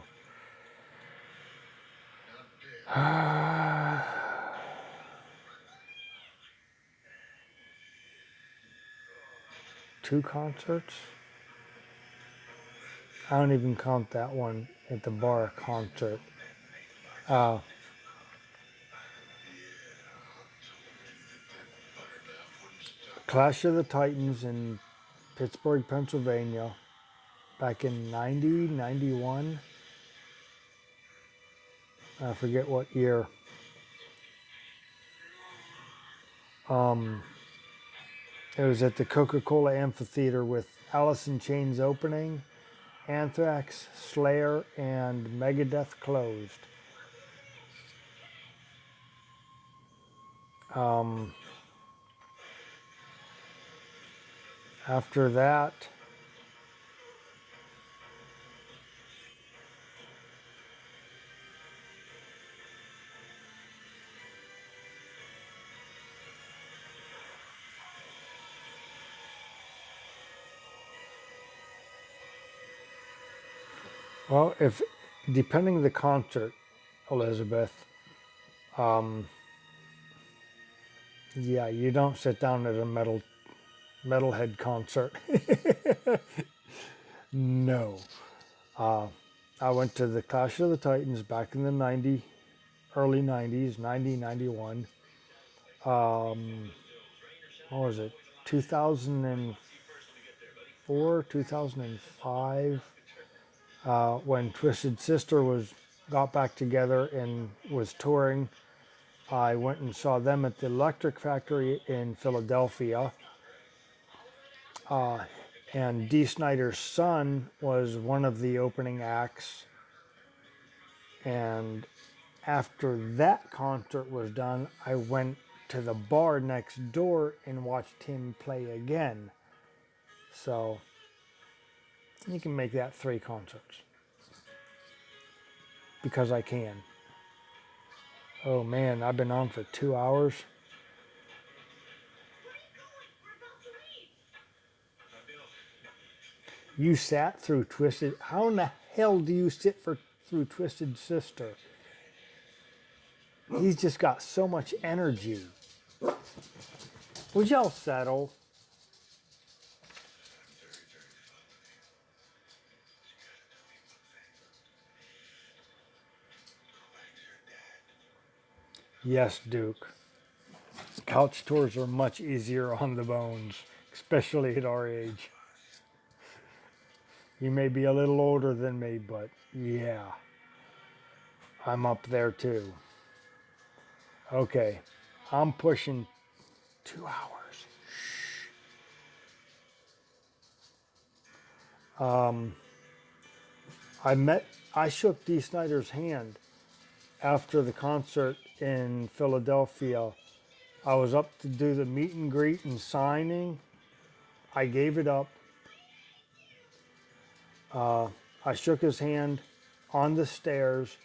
two concerts. I don't even count that one at the bar concert. Uh, Clash of the Titans in Pittsburgh, Pennsylvania, back in 90, 91. I forget what year. It was at the Coca-Cola Amphitheater with Alice in Chains opening, Anthrax, Slayer, and Megadeth closed. After that, well, if depending the concert, Elizabeth, yeah, you don't sit down at a metalhead concert. No. I went to the Clash of the Titans back in the early 90s, 90, 91. What was it? 2004, 2005, when Twisted Sister got back together and was touring. I went and saw them at the Electric Factory in Philadelphia. And Dee Snider's son was one of the opening acts. And after that concert was done, I went to the bar next door and watched him play again. So you can make that 3 concerts because I can. Oh man, I've been on for 2 hours. You sat through Twisted. How in the hell do you sit through Twisted Sister? He's just got so much energy. Would y'all settle? Yes, Duke. Couch tours are much easier on the bones, especially at our age. You may be a little older than me, but yeah, I'm up there too. Okay, I'm pushing 2 hours. I shook Dee Snider's hand after the concert in Philadelphia. I was up to do the meet and greet and signing. I gave it up. I shook his hand on the stairs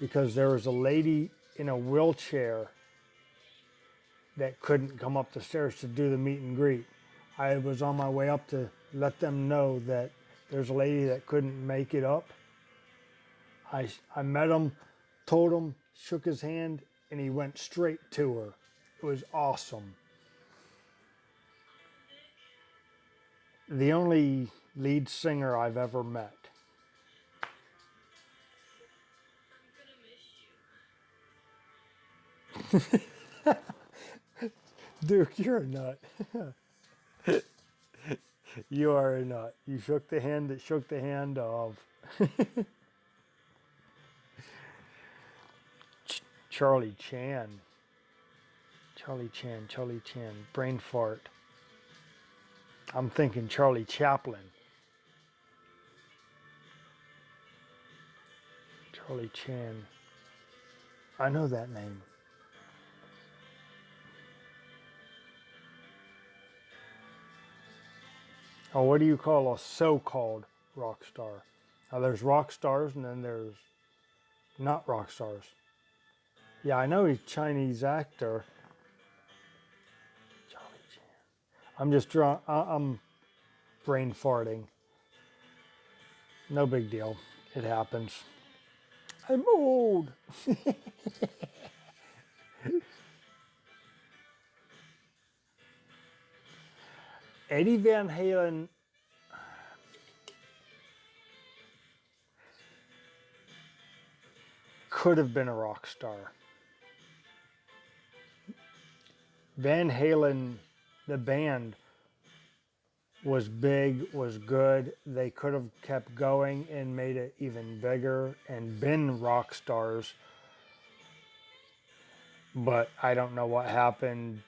because there was a lady in a wheelchair that couldn't come up the stairs to do the meet and greet. I was on my way up to let them know that there's a lady that couldn't make it up. I met him, told him, shook his hand, and he went straight to her. It was awesome. The only lead singer I've ever met. Duke, you're a nut. You are a nut. You shook the hand that shook the hand of Charlie Chan. Charlie Chan, Charlie Chan. Brain fart. I'm thinking Charlie Chaplin. Charlie Chan. I know that name. Oh, what do you call a so-called rock star? Now, there's rock stars and then there's not rock stars. Yeah, I know he's a Chinese actor. Charlie Chan. I'm just drawing. I'm brain farting. No big deal. It happens. I'm old. Eddie Van Halen could have been a rock star. Van Halen, the band, was big, was good. They could have kept going and made it even bigger and been rock stars. But I don't know what happened.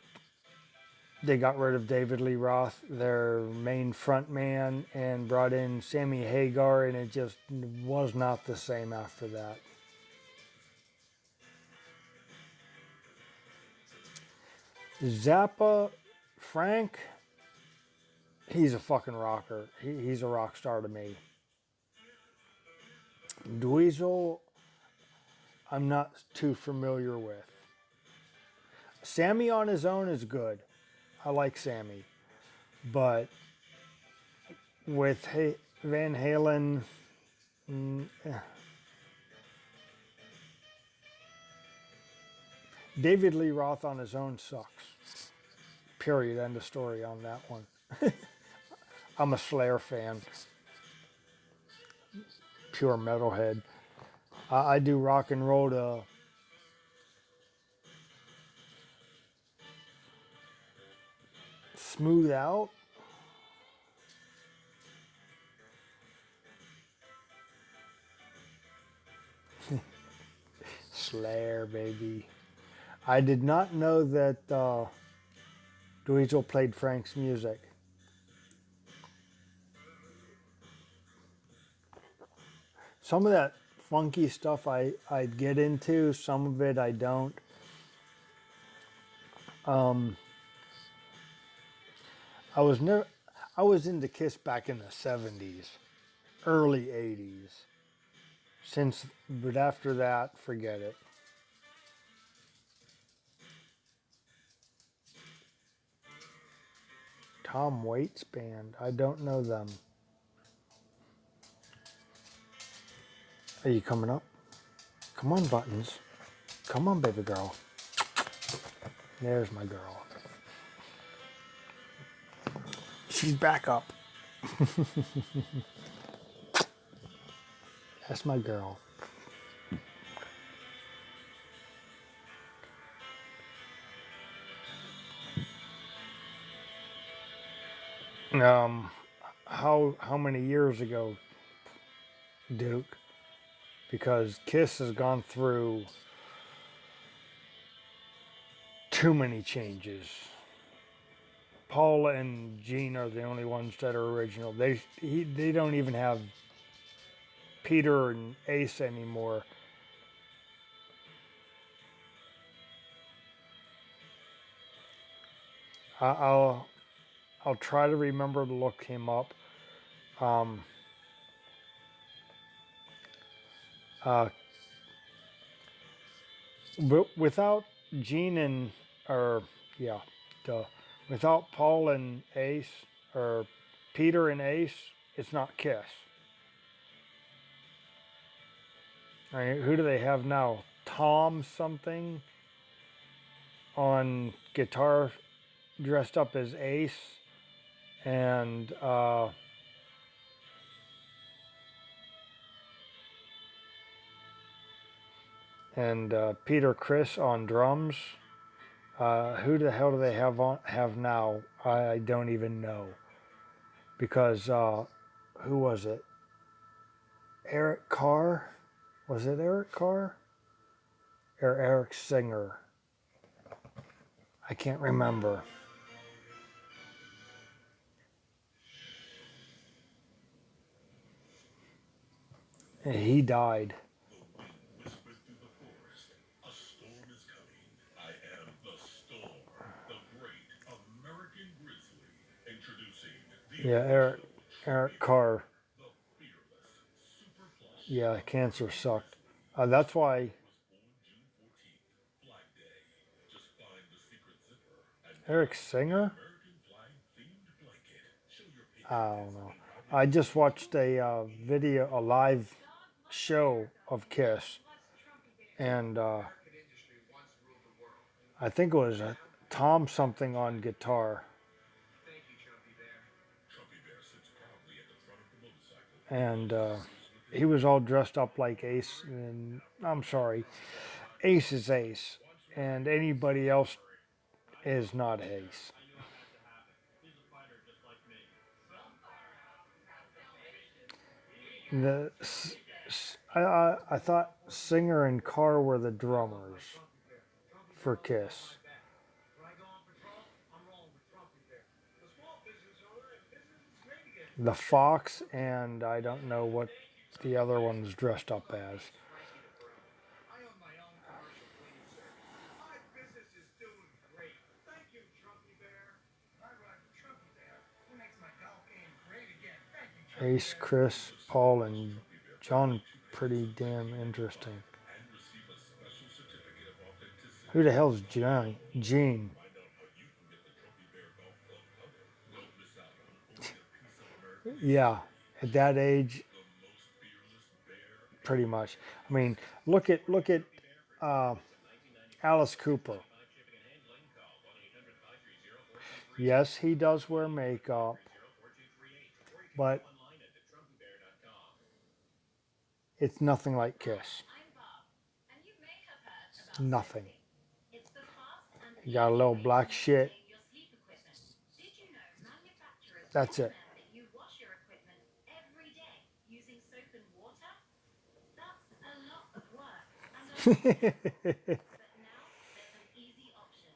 They got rid of David Lee Roth, their main front man, and brought in Sammy Hagar, and it just was not the same after that. Zappa, Frank, he's a fucking rocker. He's a rock star to me. Dweezil, I'm not too familiar with. Sammy on his own is good. I like Sammy. But with Van Halen, David Lee Roth on his own sucks. Period. End of story on that one. I'm a Slayer fan. Pure metalhead. I do rock and roll to smooth out. Slayer, baby. I did not know that Dweezil played Frank's music. Some of that funky stuff I'd get into, some of it I don't. I was never I was into Kiss back in the 70s, early 80s. But after that, forget it. Tom Waits band, I don't know them. Are you coming up? Come on, Buttons. Come on, baby girl. There's my girl. She's back up. That's my girl. Um, how many years ago, Duke? Because Kiss has gone through too many changes. Paul and Gene are the only ones that are original. They don't even have Peter and Ace anymore. I'll try to remember to look him up. Um, uh, but without Gene and or yeah, duh. Without Paul and Ace or Peter and Ace, it's not Kiss. I mean, who do they have now? Tom something on guitar, dressed up as Ace, and Peter Criss on drums. Who the hell do they have now? I don't even know because who was it? Eric Carr? Was it Eric Carr or Eric Singer? I can't remember. And he died. The wind whispered through the forest. A storm is coming. I am the storm, the great American grizzly. Introducing the Yeah, Eric original Eric Trumpy Bear, Carr. the fearless, super plush Yeah, cancer American sucked. grizzly. That's why Was born June 14th, Flag Day. Just find the secret zipper and Eric drop the Singer. American flag themed blanket. Show your I don't patriotism know. and proudly I just display watched a video, a live show of Kiss, and I think it was Tom something on guitar, Thank you, Trumpy Bear. Trumpy Bear sits proudly at the front of the motorcycle. and Kisses with his he was all dressed up like Ace, and I'm sorry, Ace is Ace, and anybody else is not Ace. I knew it had to happen. He's a fighter just like me. The I thought Singer and Carr were the drummers for Kiss. When I go on patrol, I'm rolling with Trumpy Bear. The small business owner and business is great again. The Fox and I don't know what the other one's dressed up as. Frankie the Bro. I own my own commercial cleaning service. My business is doing great. Thank you, Trumpy Bear. I ride with Trumpy Bear. He makes my golf game great again. Thank you, Trumpy Ace, Bear. Chris, Paul, and John pretty damn interesting. and receive a special certificate of authenticity. Who the hell's Gene? Gene. Find out how you can get the Trumpy Bear Golf Club cover. Don't miss out on owning a piece of American Yeah, history. at that age, The most fearless bear. pretty much. I mean, look at Alice Cooper. Yes, he does wear makeup, but it's nothing like Kiss. I'm Bob, and you may have heard about Nothing. Sophie. It's the fast and You got a easy little way black to shit. maintain your sleep equipment. Did you know manufacturers That's it. recommend that you wash your equipment every day using soap and water? That's a lot of work and a lot of hassle. But now there's an easy option.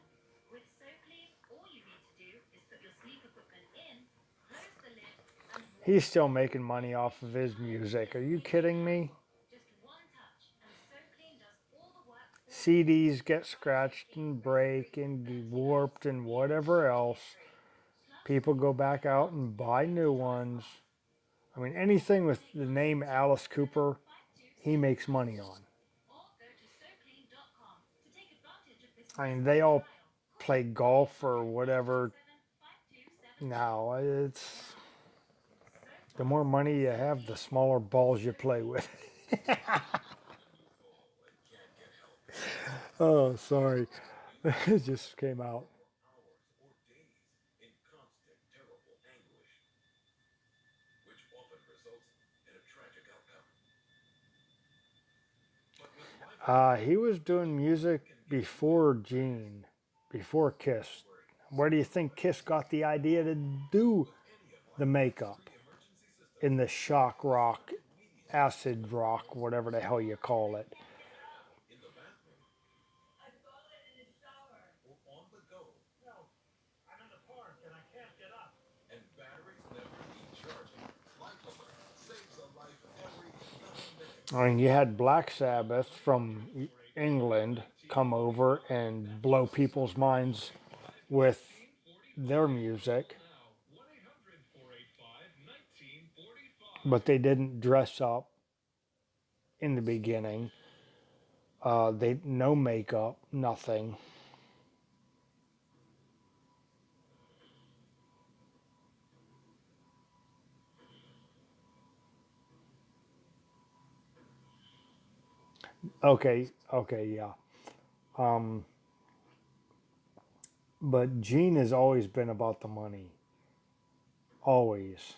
With Soapleave, all you need to do is put your sleep equipment in, close the lid, and He's still making money off of his music. Are you kidding me? just one touch, and Soapleave does all the work for you. CDs get scratched and break and warped and whatever else. People go back out and buy new ones. I mean, anything with the name Alice Cooper, he makes money on. Or go to soapleave.com to take advantage of this I mean, risk-free they all trial. play golf or whatever now. It's the more money you have, the smaller balls you play with. Oh, sorry. It just came out. Hours or days in constant, terrible anguish, which often results in a tragic outcome. But with life, He was doing music before Gene, before Kiss. Where do you think Kiss got the idea to do the makeup emergency system in the shock rock, acid rock, whatever the hell you call it? in the bathroom I've fallen in the shower. or on the go, No, I'm in the park and I can't get up. and batteries never need charging. Life Alert saves a life every 9 minutes. I mean, you had Black Sabbath from England come over and blow people's minds with their music, but they didn't dress up in the beginning. They no makeup, nothing. Okay, yeah. But Gene has always been about the money. Always.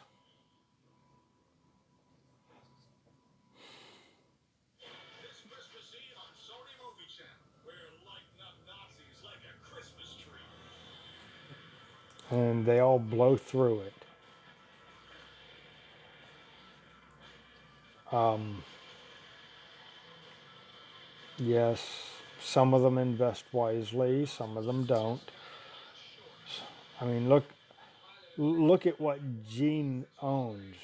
This Christmas Eve on Sony Movie Channel, we're lighting up Nazis like a Christmas and they all blow through it. Yes, some of them invest wisely, some of them don't. I mean, look at what Gene owns.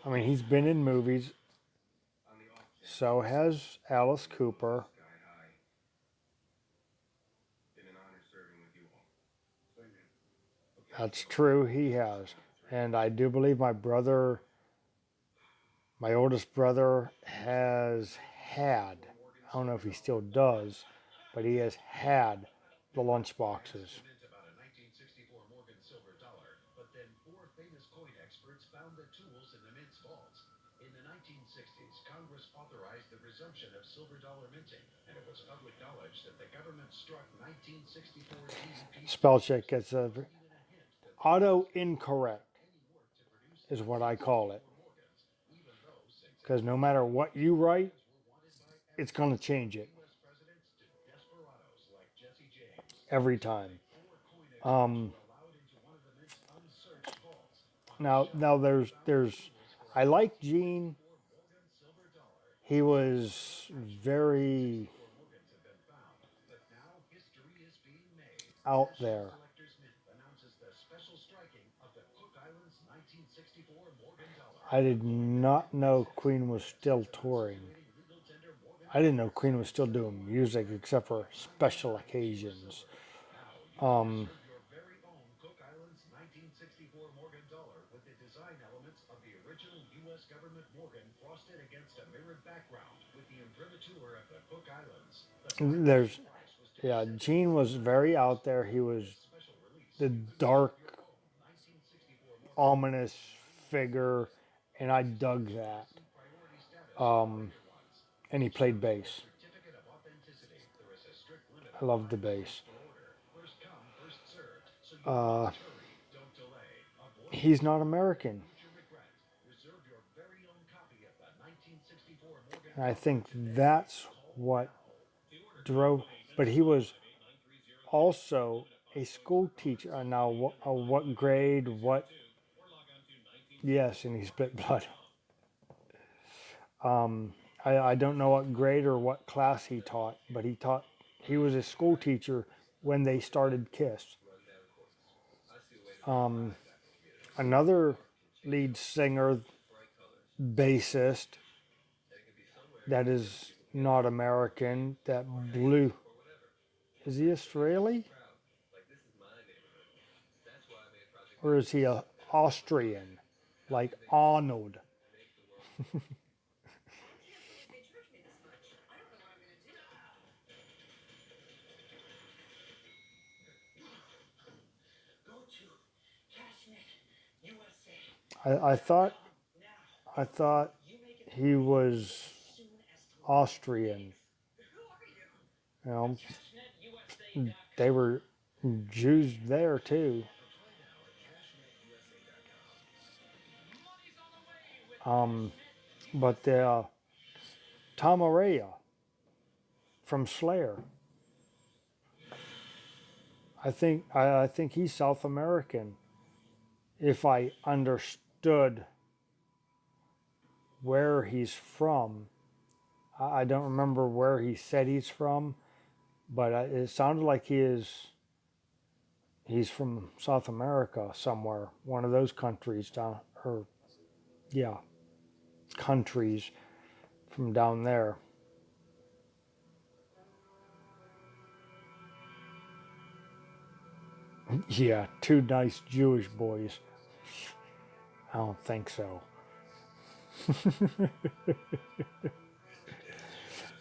I mean, he's been in movies. So has Alice Cooper. That's true, he has. And I do believe my brother, my oldest brother, has had, I don't know if he still does, but he has had the lunch boxes. About a 1964 Morgan silver dollar, but then four famous coin experts found the tools in the mint's vaults. In the 1960s, Congress authorized the resumption of silver dollar minting, and it was public knowledge that the government struck 1964 GDP. Spell check gets auto incorrect is what I call it. Because no matter what you write, it's going to change it every time. Now there's I like Gene. He was very out there. I did not know Queen was still touring. I didn't know Queen was still doing music except for special occasions. Your very own Cook Islands 1964 Morgan dollar with the design elements of the original U.S. government Morgan frosted against a mirrored background with the imprimatur of the Cook Islands. There's, yeah, Gene was very out there. He was the dark, ominous figure, and I dug that. And he played bass. I loved the bass. He's not American. And I think that's what drove. But he was also a school teacher. Now, what grade? What? Yes, and he spit blood. I don't know what grade or what class he taught, but he taught. He was a school teacher when they started Kiss. Another lead singer, bassist, that is not American, that blew. Is he Israeli? Or is he a Austrian, like Arnold? I thought he was Austrian. You know, they were Jews there too. But the Tom Araya from Slayer, I think he's South American. If I understood where he's from, I don't remember where he said he's from, but it sounded like he's from South America somewhere, one of those countries down, or yeah, countries from down there. Yeah, two nice Jewish boys. I don't think so.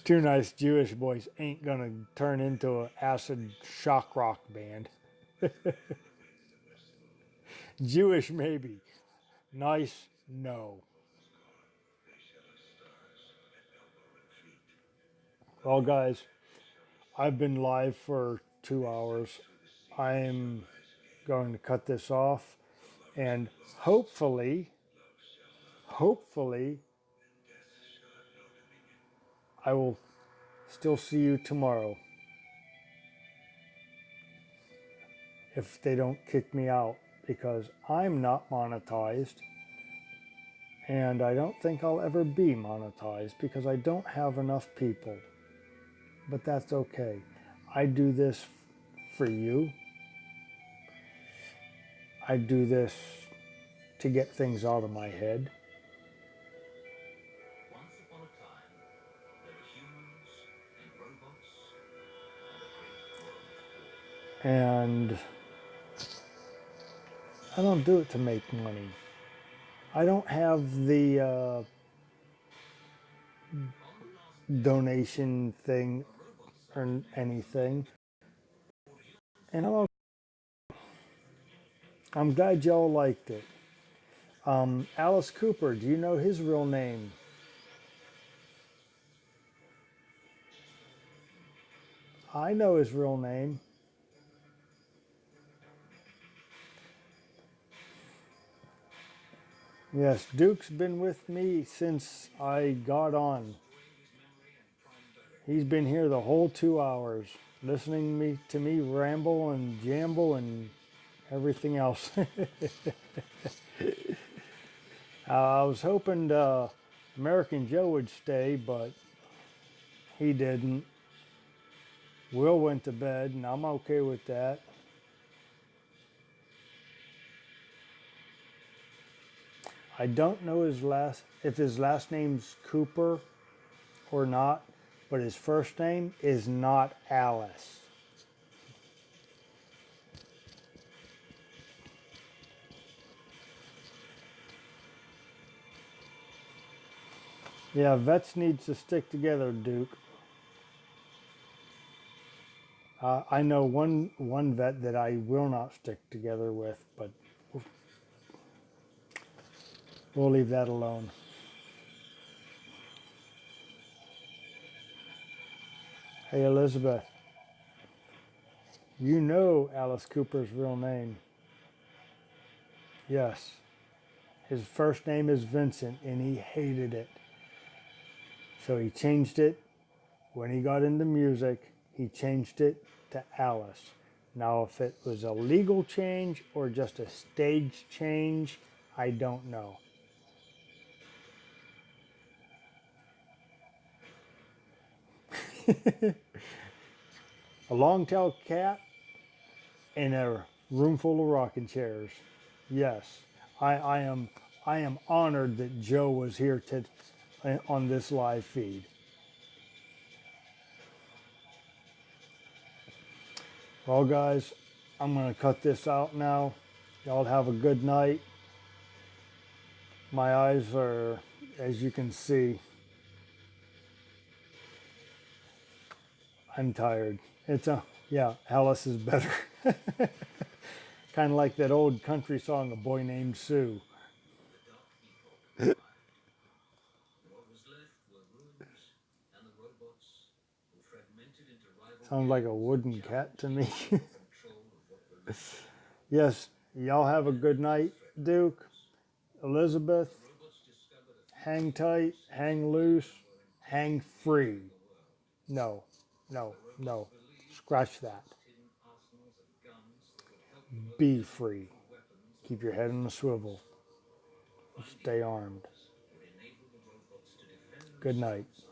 Two nice Jewish boys ain't gonna turn into an acid shock rock band. Jewish maybe. Nice, no. Well, guys, I've been live for 2 hours. I'm going to cut this off, and hopefully, I will still see you tomorrow. if they don't kick me out, because I'm not monetized, and I don't think I'll ever be monetized because I don't have enough people. But that's okay. I do this for you. I do this to get things out of my head. Once upon a time, there were humans and robots and a great world war. And I don't do it to make money. I don't have the donation thing or anything. And I'm glad y'all liked it. Alice Cooper, do you know his real name? I know his real name. Yes, Duke's been with me since I got on. He's been here the whole 2 hours, listening to me ramble and jamble and everything else. I was hoping American Joe would stay, but he didn't. Will went to bed, and I'm okay with that. I don't know if his last name's Cooper or not, but his first name is not Alice. Yeah, vets needs to stick together, Duke. I know one vet that I will not stick together with, but we'll leave that alone. Hey, Elizabeth, you know Alice Cooper's real name. Yes. His first name is Vincent, and he hated it. So he changed it. When he got into music, he changed it to Alice. Now, if it was a legal change or just a stage change, I don't know. A long-tailed cat in a room full of rocking chairs. Yes, I am. I am honored that Joe was here on this live feed. Well, guys, I'm gonna cut this out now. Y'all have a good night. My eyes are, as you can see, I'm tired. Yeah, Alice is better. Kind of like that old country song, A Boy Named Sue. What was left were ruins and the robots who fragmented into rival Sounds like a gangs wooden and cat to challenged me. for control of what remained. Yes, y'all have a good night, Duke, Elizabeth. The robots discovered a few Hang secrets tight, hang loose, hang free. in the world. No, no, The no. robots believed Scratch that. hidden arsenals of guns that would help the world Be defeat free. the weapons of Keep your head on the swivel. Finding Stay armed. would enable the robots to defend Good night. themselves